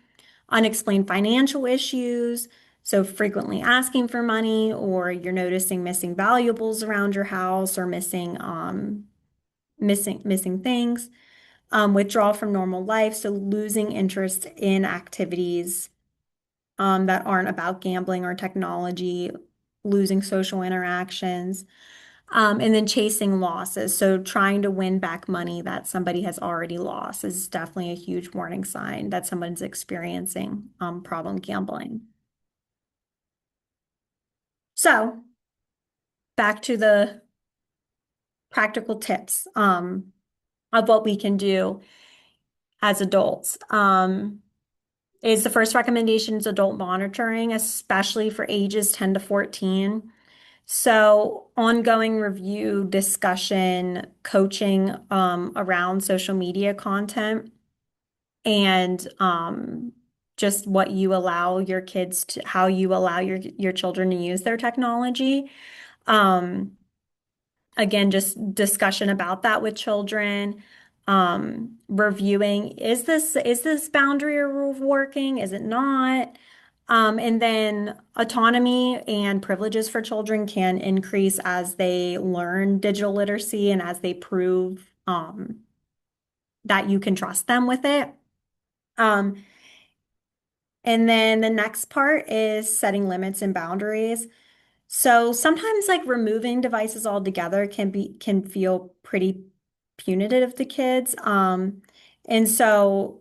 unexplained financial issues, so frequently asking for money, or you're noticing missing valuables around your house or missing things, withdrawal from normal life, so losing interest in activities that aren't about gambling or technology, losing social interactions, and then chasing losses. So trying to win back money that somebody has already lost is definitely a huge warning sign that someone's experiencing problem gambling. So back to the practical tips of what we can do as adults. Is the first recommendation is adult monitoring, especially for ages 10 to 14. So, ongoing review, discussion, coaching around social media content, and just what you allow your kids to, how you allow your children to use their technology. Um, Again, just discussion about that with children. Reviewing, is this boundary or rule working? Is it not? And then autonomy and privileges for children can increase as they learn digital literacy and as they prove that you can trust them with it. Um, and then the next part is setting limits and boundaries. So sometimes like removing devices altogether can feel pretty punitive to kids. And so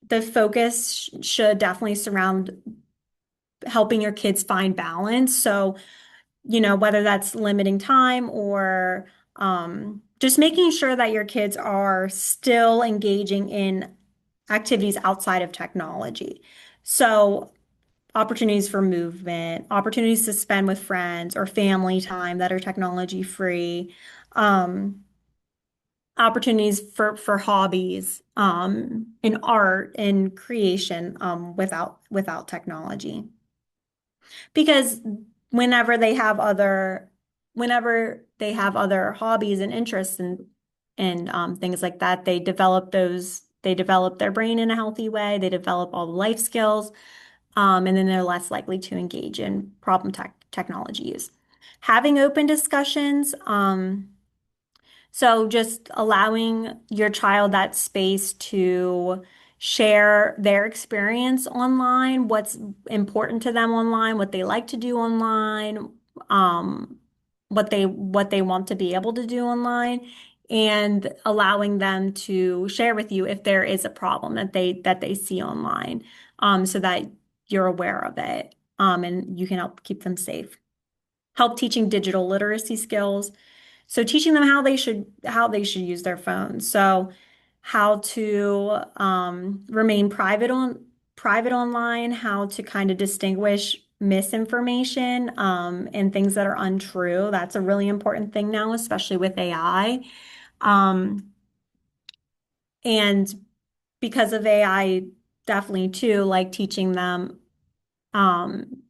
the focus should definitely surround helping your kids find balance. So, whether that's limiting time or just making sure that your kids are still engaging in activities outside of technology. So opportunities for movement, opportunities to spend with friends or family time that are technology free, um, opportunities for hobbies, in art and creation, without technology. Because whenever they have other, whenever they have other hobbies and interests and things like that, they develop their brain in a healthy way, they develop all the life skills, and then they're less likely to engage in technology use. Having open discussions, so just allowing your child that space to share their experience online, what's important to them online, what they like to do online, um, what they want to be able to do online, and allowing them to share with you if there is a problem that they see online, so that you're aware of it, and you can help keep them safe. Help teaching digital literacy skills. So teaching them how they should use their phones. So how to remain private online, how to kind of distinguish misinformation, and things that are untrue. That's a really important thing now, especially with AI. Um, and because of AI, definitely too, like teaching them um,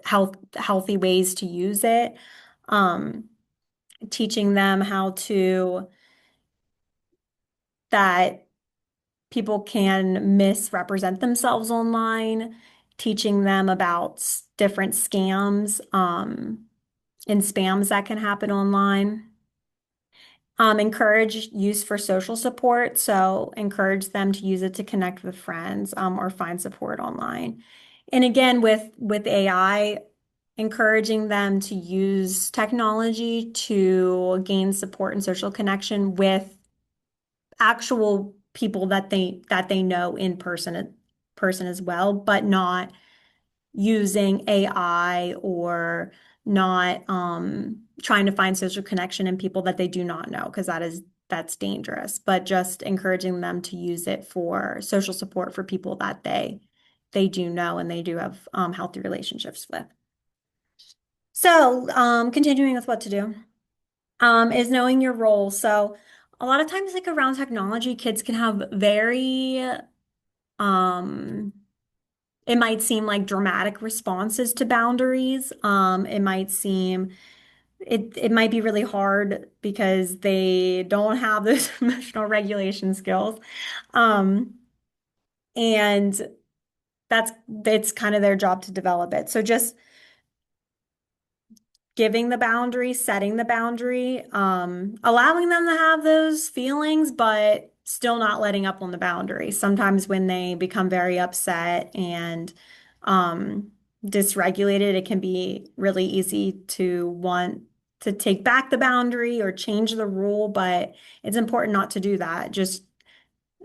healthy ways to use it. Um, Teaching them how to that people can misrepresent themselves online, teaching them about different scams, and spams that can happen online. Encourage use for social support. So encourage them to use it to connect with friends, or find support online. And again, with AI, encouraging them to use technology to gain support and social connection with actual people that they know in person as well, but not using AI or not trying to find social connection in people that they do not know, because that's dangerous. But just encouraging them to use it for social support for people that they do know and they do have healthy relationships with. So, continuing with what to do, is knowing your role. So a lot of times, like around technology, kids can have um, it might seem like dramatic responses to boundaries. It might be really hard because they don't have those emotional regulation skills. Um, and it's kind of their job to develop it. So just giving the boundary, setting the boundary, allowing them to have those feelings, but still not letting up on the boundary. Sometimes when they become very upset and dysregulated, it can be really easy to want to take back the boundary or change the rule, but it's important not to do that. Just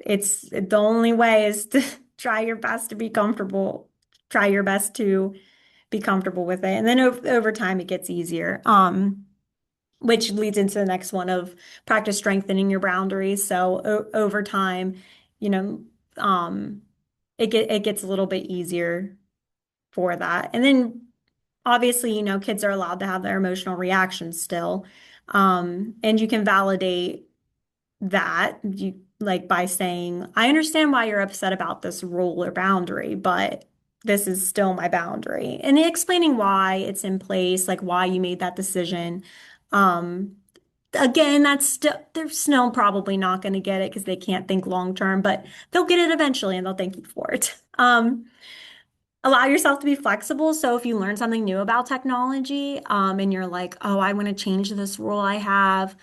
it's the only way is to try your best to be comfortable, try your best to be comfortable with it. And then over time, it gets easier. Which leads into the next one of practice strengthening your boundaries. So over time, you know, it gets a little bit easier for that. And then obviously, kids are allowed to have their emotional reactions still. And you can validate that you like by saying, I understand why you're upset about this rule or boundary, but this is still my boundary. And explaining why it's in place, like why you made that decision. Um, Again, that's still they're still probably not going to get it because they can't think long term, but they'll get it eventually and they'll thank you for it. Allow yourself to be flexible. So if you learn something new about technology, and you're like, oh, I want to change this rule I have,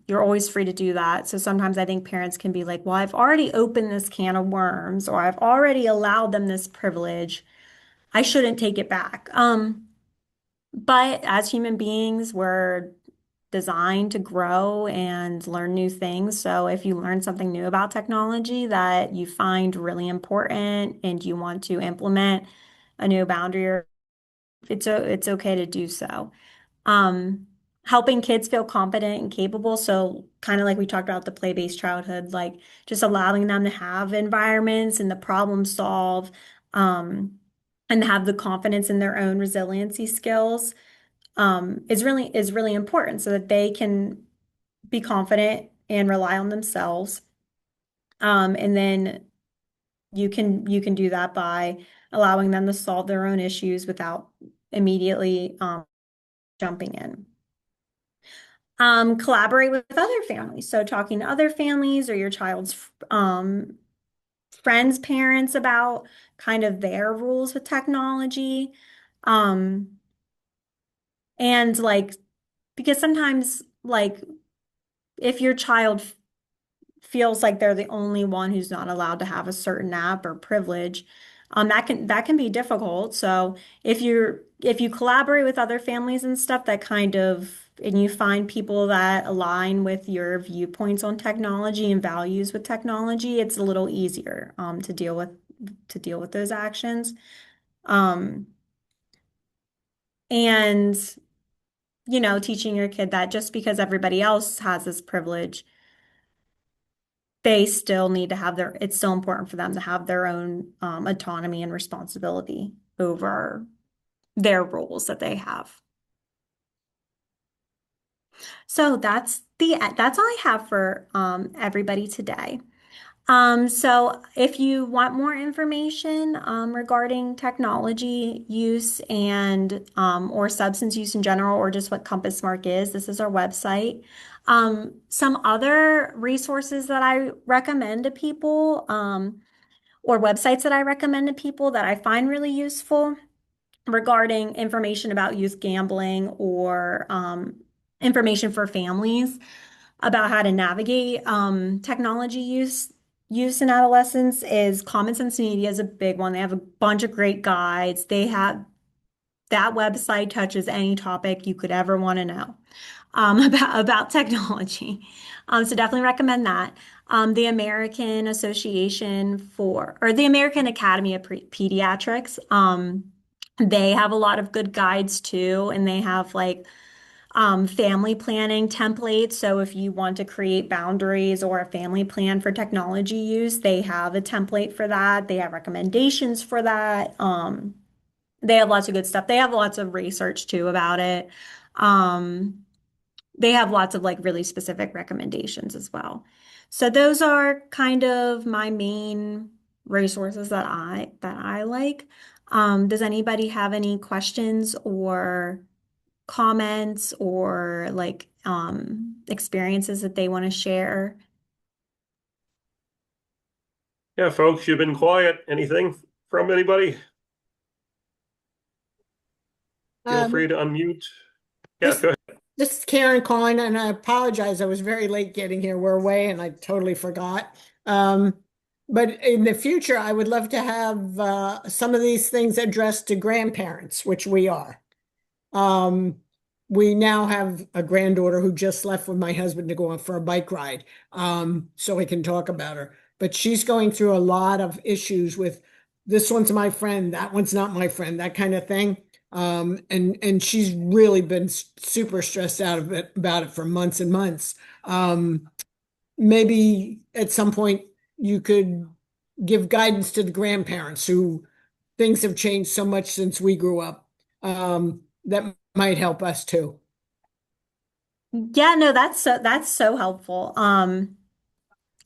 you're always free to do that. So sometimes I think parents can be like, well, I've already opened this can of worms, or I've already allowed them this privilege. I shouldn't take it back. But as human beings, we're designed to grow and learn new things. So if you learn something new about technology that you find really important and you want to implement a new boundary, it's okay to do so. Um, Helping kids feel confident and capable. So kind of like we talked about the play-based childhood, like just allowing them to have environments and the problem solve, um, and have the confidence in their own resiliency skills is really important so that they can be confident and rely on themselves. And then you can do that by allowing them to solve their own issues without immediately jumping in. Collaborate with other families. So talking to other families or your child's friends' parents about kind of their rules with technology. Um, and like, because sometimes like if your child feels like they're the only one who's not allowed to have a certain app or privilege, that can be difficult. So if you collaborate with other families and stuff that kind of and you find people that align with your viewpoints on technology and values with technology, it's a little easier to deal with those actions. Um, and teaching your kid that just because everybody else has this privilege they still need to have it's still important for them to have their own autonomy and responsibility over their roles that they have. So that's all I have for everybody today. So if you want more information regarding technology use and or substance use in general, or just what Compass Mark is, this is our website. Some other resources that I recommend to people, or websites that I recommend to people that I find really useful regarding information about youth gambling or information for families about how to navigate technology use in adolescence is Common Sense Media is a big one. They have a bunch of great guides. They have that website touches any topic you could ever want to know about technology. So definitely recommend that. The American Association or the American Academy of Pediatrics, they have a lot of good guides too, and they have like family planning templates. So if you want to create boundaries or a family plan for technology use, they have a template for that. They have recommendations for that. They have lots of good stuff. They have lots of research too about it. Um, they have lots of like really specific recommendations as well. So those are kind of my main resources that I like. Does anybody have any questions or comments or like experiences that they want to share? Yeah, folks, you've been quiet. Anything from anybody? Feel free Um, to unmute. Yeah, this go ahead. this is Karen calling, and I apologize. I was very late getting here. We're away, and I totally forgot. Um, but in the future, I would love to have some of these things addressed to grandparents, which we are. Um, we now have a granddaughter who just left with my husband to go on for a bike ride, so we can talk about her. But she's going through a lot of issues with this one's my friend, that one's not my friend, that kind of thing. And she's really been super stressed out of it about it for months and months. Maybe at some point you could give guidance to the grandparents who things have changed so much since we grew up. That might help us too. Yeah, no, that's so helpful.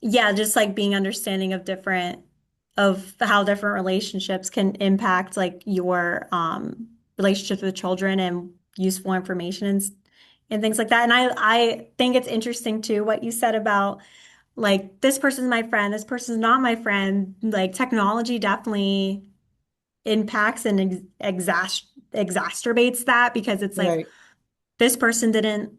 Yeah, just like being understanding of how different relationships can impact like your relationships with children and useful information and things like that. And I think it's interesting too what you said about like this person's my friend, this person's not my friend. Like technology definitely impacts and exacerbates that because it's like Right. this person didn't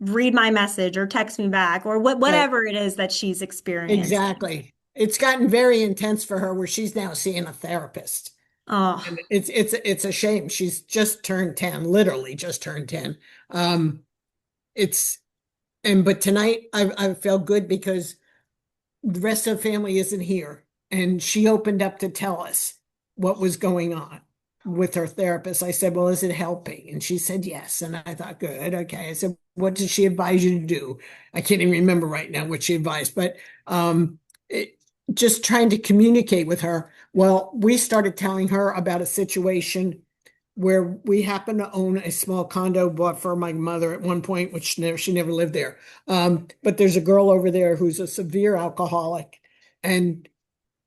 read my message or text me back or Right. whatever it is that she's experiencing. Exactly. It's gotten very intense for her where she's now seeing a therapist. Oh, And it's a shame. She's just turned 10, literally just turned 10. Um, it's but tonight I felt good because the rest of the family isn't here. And she opened up to tell us what was going on with her therapist. I said, well, is it helping? And she said, yes. And I thought, good. Okay. I said, what did she advise you to do? I can't even remember right now what she advised, but it, just trying to communicate with her. Well, we started telling her about a situation where we happen to own a small condo bought for my mother at one point, which she never lived there. But there's a girl over there who's a severe alcoholic, and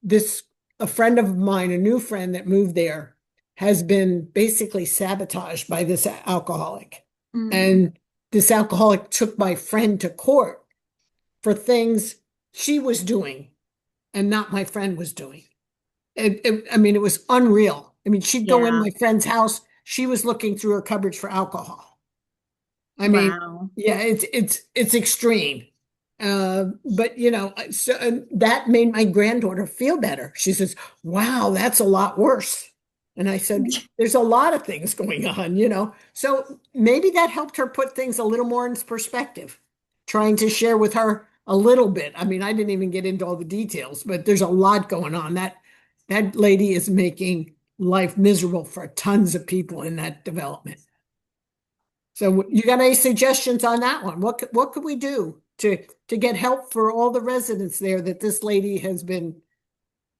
this a friend of mine, a new friend that moved there, has been basically sabotaged by this alcoholic. Mm. And this alcoholic took my friend to court for things she was doing and not my friend was doing. I mean, it was unreal. I mean, she'd go in Yeah. my friend's house. She was looking through her cupboards for alcohol. I mean, Wow. yeah, it's extreme. But so and that made my granddaughter feel better. She says, "Wow, that's a lot worse." And I said, "There's a lot of things going on. So maybe that helped her put things a little more in perspective, trying to share with her a little bit. I mean, I didn't even get into all the details, but there's a lot going on. That lady is making life miserable for tons of people in that development. So you got any suggestions on that one? What could we do to get help for all the residents there that this lady has been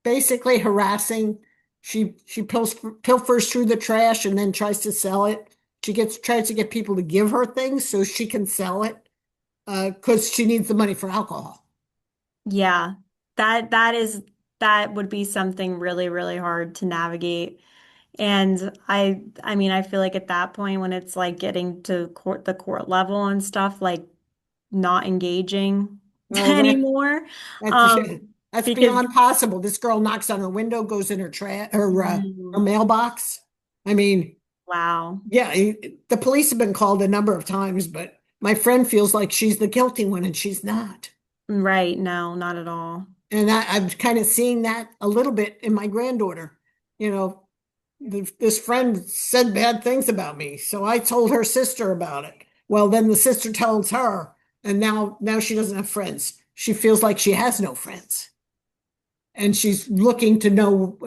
basically harassing? She pilfers through the trash and then tries to sell it. Tries to get people to give her things so she can sell it because she needs the money for alcohol. Yeah. That would be something really, really hard to navigate. And I mean, I feel like at that point when it's like getting to the court level and stuff, like not engaging Oh, anymore. that's Um, that's because beyond possible. This girl knocks on her window, goes in her mm, mailbox. I mean. wow. Yeah, the police have been called a number of times, but my friend feels like she's the guilty one and she's not. Right. No, not at all. And I'm kind of seeing that a little bit in my granddaughter. You know, this friend said bad things about me, so I told her sister about it. Well, then the sister tells her, and now she doesn't have friends. She feels like she has no friends. And she's looking to know,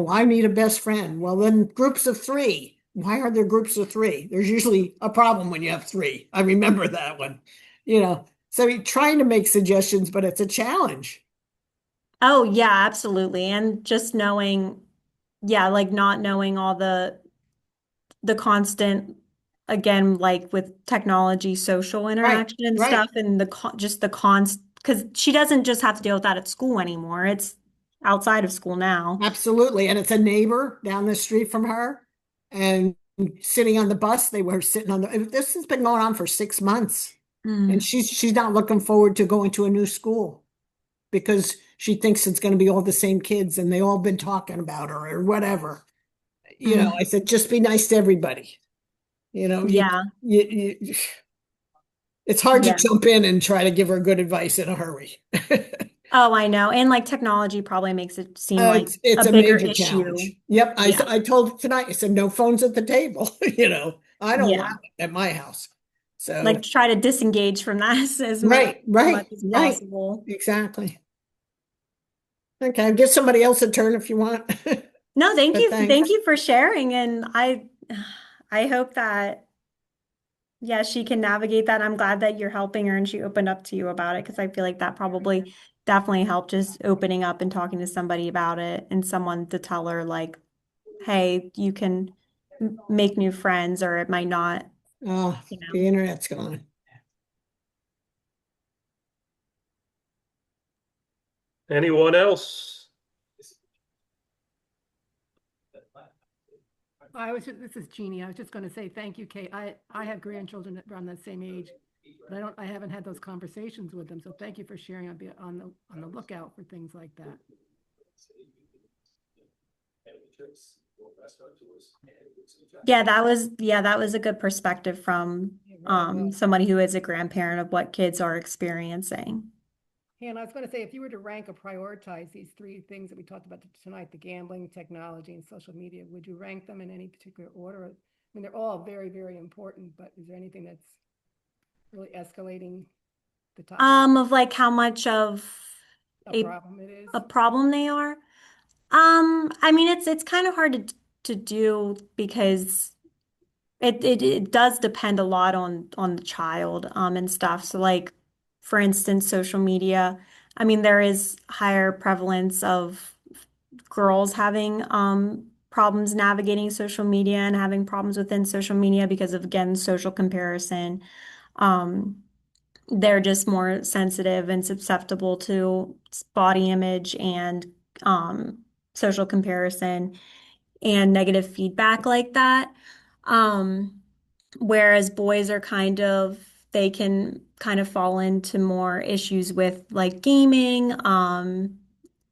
I need a best friend. Well, then groups of three. Why are there groups of three? There's usually a problem when you have three. I remember that one. So you're trying to make suggestions, but it's a challenge. Oh, yeah, absolutely. And just knowing, yeah, like not knowing all the constant, again, like with technology, social Right, interaction and right. stuff, and just the const, because she doesn't just have to deal with that at school anymore. It's outside of school now. Absolutely. And it's a neighbor down the street from her. And sitting on the bus, they were sitting this has been going on for 6 months. And Mm. she's not looking forward to going to a new school because she thinks it's going to be all the same kids and they all been talking about her or whatever. I Mm. said, just be nice to everybody. You know, Yeah. you it's hard to Yeah. jump in and try to give her good advice in a hurry. Oh, I know. And like technology probably makes it seem like It's a a bigger major issue. challenge. Yep. Yeah. I told her tonight, I said, no phones at the table. I don't allow Yeah. it at my house. Like So, try to disengage from that as right, right, much as right. possible. Exactly. Okay. I'll give somebody else a turn if you want. No, thank But you. Thank thanks. you for sharing. And I hope that, yeah, she can navigate that. I'm glad that you're helping her and she opened up to you about it because I feel like that probably definitely helped just opening up and talking to somebody about it and someone to tell her like, hey, you can make new friends or it might not, Oh, you the know. internet's gone. Anyone else? This is Jeannie. I was just going to say thank you, Kate. I have grandchildren that around that same age, but I haven't had those conversations with them. So thank you for sharing. I'll be on the lookout for things like that. Yeah, that was a good perspective from somebody who is a grandparent of what kids are experiencing. And I was going to say, if you were to rank or prioritize these three things that we talked about tonight, the gambling, technology, and social media, would you rank them in any particular order? I mean, they're all very, very important, but is there anything that's really escalating the top Of like how much of a a problem it is? a problem they are. I mean it's kind of hard to do because it does depend a lot on the child and stuff. So like for instance, social media. I mean, there is higher prevalence of girls having problems navigating social media and having problems within social media because of, again, social comparison. Um, they're just more sensitive and susceptible to body image and um, social comparison and negative feedback like that. Um, whereas boys are they can kind of fall into more issues with like gaming.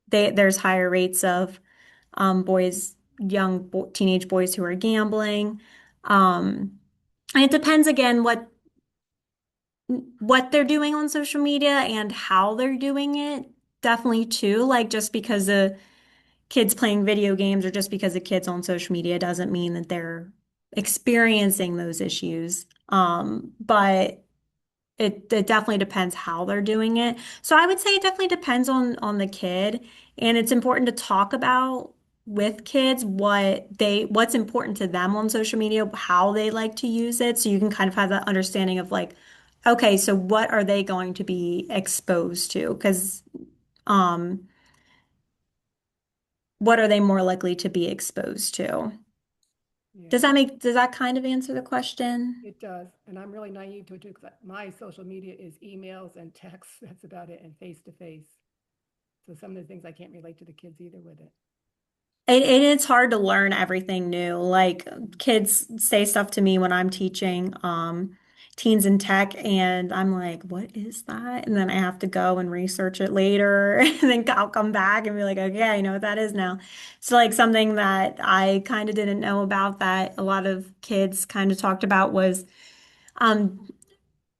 There's higher rates of boys, teenage boys who are gambling. Um, and it depends again what they're doing on social media and how they're doing it. Definitely too. Like just because the kids playing video games or just because the kids on social media doesn't mean that they're experiencing those issues. But it definitely depends how they're doing it. So I would say it definitely depends on the kid, and it's important to talk about with kids what's important to them on social media, how they like to use it, so you can kind of have that understanding of like, okay, so what are they going to be exposed to? Because um, what are they more likely to be exposed to? Yeah, Does that kind of answer the question? it does. And I'm really naive to it too, because my social media is emails and texts. That's about it, and face to face. So some of the things I can't relate to the kids either with it. It's hard to learn everything new. Like kids say stuff to me when I'm teaching teens in tech, and I'm like, what is that? And then I have to go and research it later, and then I'll come back and be like, okay, I know what that is now. So like something that I kind of didn't know about that a lot of kids kind of talked about was um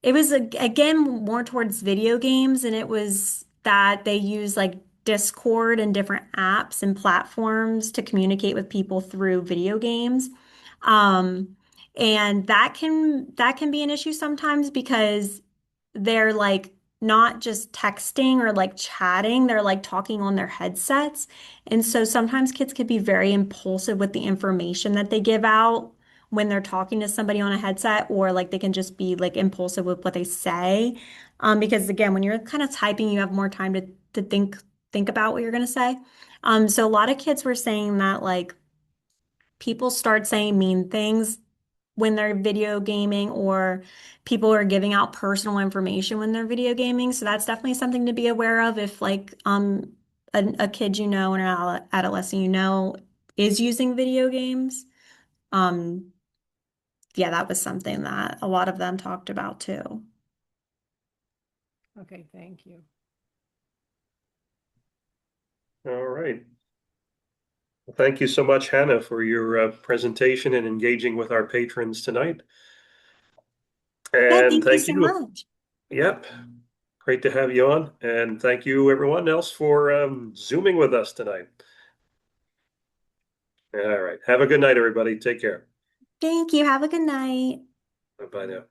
it was again more towards video games, and it was that they use like Discord and different apps and platforms to communicate with people through video games. Um, and that can be an issue sometimes because they're like not just texting or like chatting, they're like talking on their headsets. And so sometimes kids could be very impulsive with the information that they give out when they're talking to somebody on a headset, or like they can just be like impulsive with what they say. Because again, when you're kind of typing, you have more time to think about what you're going to say. So a lot of kids were saying that like people start saying mean things when they're video gaming, or people are giving out personal information when they're video gaming. So that's definitely something to be aware of if like a kid you know and an adolescent you know is using video games. Um, yeah, that was something that a lot of them talked about too. Okay, thank you. All right. Well, thank you so much, Hannah, for your presentation and engaging with our patrons tonight. Yeah, And thank you thank so you. much. Yep. Great to have you on. And thank you, everyone else, for Zooming with us tonight. All right. Have a good night, everybody. Take care. Thank you. Have a good night. Bye bye now.